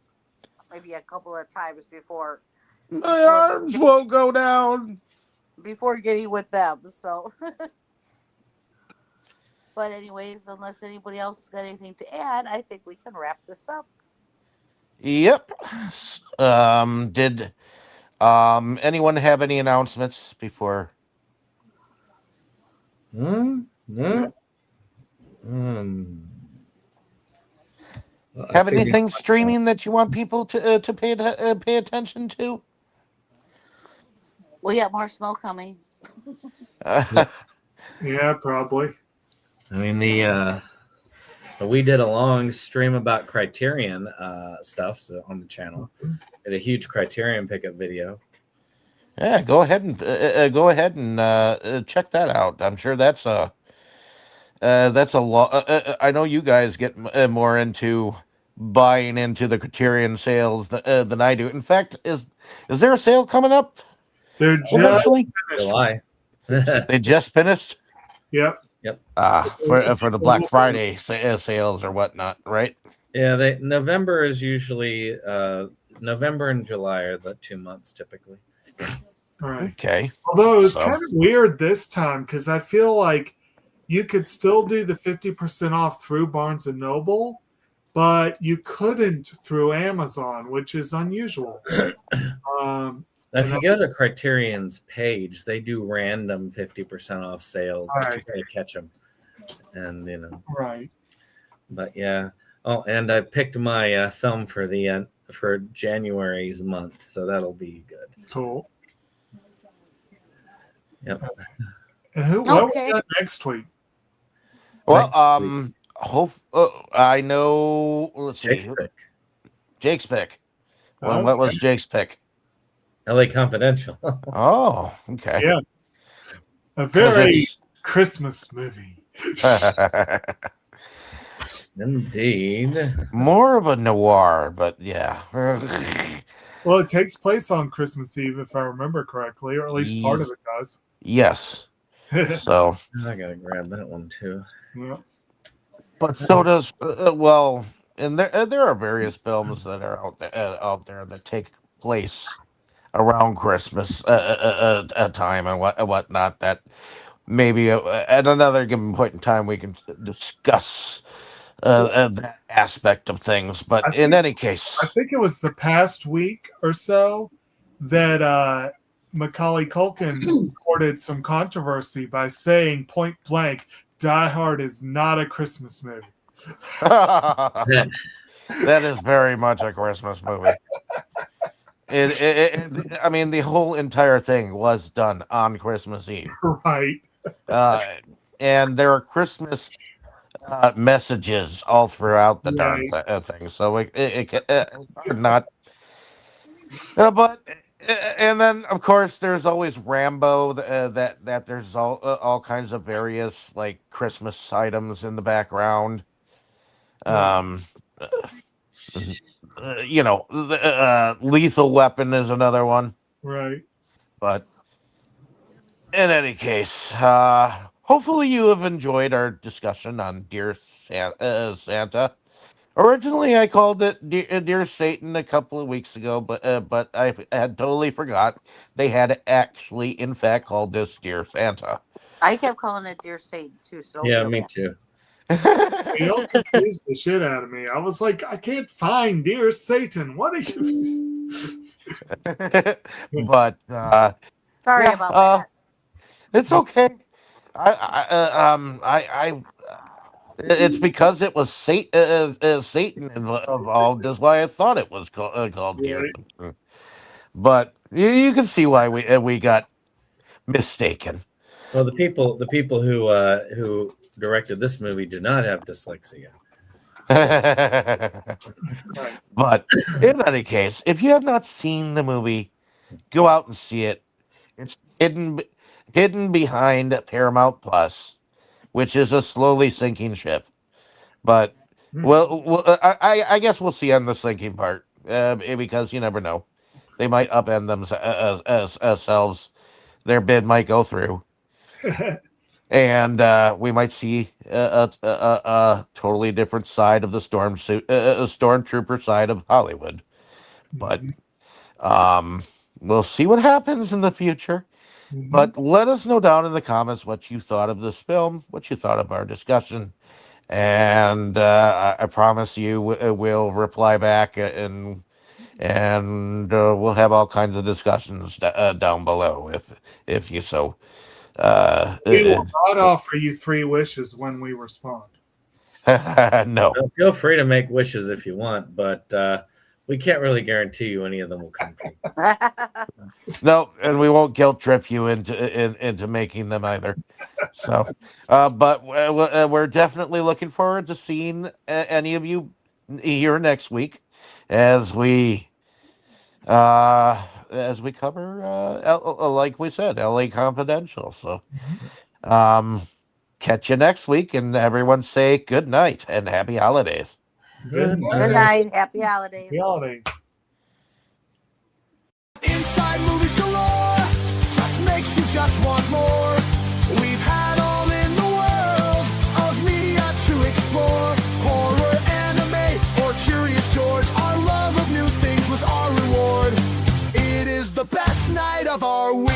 maybe a couple of times before my arms won't go down. before getting with them. So, but anyways, unless anybody else has got anything to add, I think we can wrap this up. Yep. Did Anyone have any announcements before? No. I Have figured- anything streaming that you want people to pay attention to? We got more snow coming. Yeah, probably. I mean, we did a long stream about Criterion stuff on the channel. Did a huge Criterion pickup video. Yeah, go ahead and check that out. I'm sure that's a lot. I know you guys get more into buying into the Criterion sales than I do. In fact, is there a sale coming up? They're just Eventually? finished. July. They just finished. Yep. For the Black Friday sales or whatnot, right? Yeah, November is usually November and July are the 2 months typically. All right. Okay. Although it was So- kind of weird this time because I feel like you could still do the 50% off through Barnes and Noble, but you couldn't through Amazon, which is unusual. Now, if you go to Criterion's page, they do random 50% off sales, but you Right. gotta catch them. And Right. but yeah. Oh, and I picked my film for for January's month, so that'll be good. Cool. Yep. And what Okay. we got next week? Well, Next I know. Let's Jake's see. pick. Jake's pick. Well, what was Jake's pick? LA Confidential. Oh, okay. Yeah. A 'Cause very it's- Christmas movie. Indeed. more of a noir, but yeah. Well, it takes place on Christmas Eve, if I remember correctly, or at least part of it does. Yes. So, I gotta grab that one too. Yeah. but so does well, and there are various films that are out there that take place around Christmas time and whatnot that maybe at another given point in time we can discuss that aspect of things. But in any case, I think it was the past week or so that Macaulay Culkin recorded some controversy by saying point blank, Die Hard is not a Christmas movie. that is very much a Christmas movie. I mean, the whole entire thing was done on Christmas Eve. Right. And there are Christmas messages all throughout the darn thing. So it not. But and then of course there's always Rambo. That there's all kinds of various like Christmas items in the background. Lethal Weapon is another one. Right. But in any case, hopefully you have enjoyed our discussion on Dear Santa. Originally, I called it Dear Satan a couple of weeks ago, but I had totally forgot they had actually, in fact, called this Dear Santa. I kept calling it Dear Satan too. So don't Yeah, feel me bad. too. You confused the shit out of me. I was like, I can't find Dear Satan. What are you? But Sorry Yeah, about that. it's okay. It's because it was Satan involved. Is why I thought it was called Dear Right. Satan. But you can see why we got mistaken. Well, the people who directed this movie do not have dyslexia. But in any case, if you have not seen the movie, go out and see it. It's hidden behind Paramount Plus, which is a slowly sinking ship. But I guess we'll see on the sinking part because you never know. They might upend themselves. Their bid might go through. And we might see a totally different side of the stormtrooper side of Hollywood. But we'll see what happens in the future. But let us know down in the comments what you thought of this film, what you thought of our discussion. And I promise you we'll reply back and and we'll have all kinds of discussions down below if you so. We will not offer you 3 wishes when we respond. No. Well, feel free to make wishes if you want, but we can't really guarantee you any of them will come true. No, and we won't guilt trip you into making them either. So, but we're definitely looking forward to seeing any of you here next week as we cover, like we said, LA Confidential. So, catch you next week, and everyone say good night and happy holidays. Good Good night. Happy holidays. Happy holidays. Inside movies galore, just makes you just want more. We've had all in the world of media to explore. Horror, anime, or Curious George. Our love of new things was our reward. It is the best night of our week.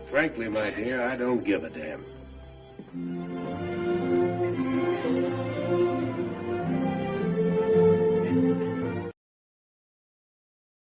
Frankly, my dear, I don't give a damn.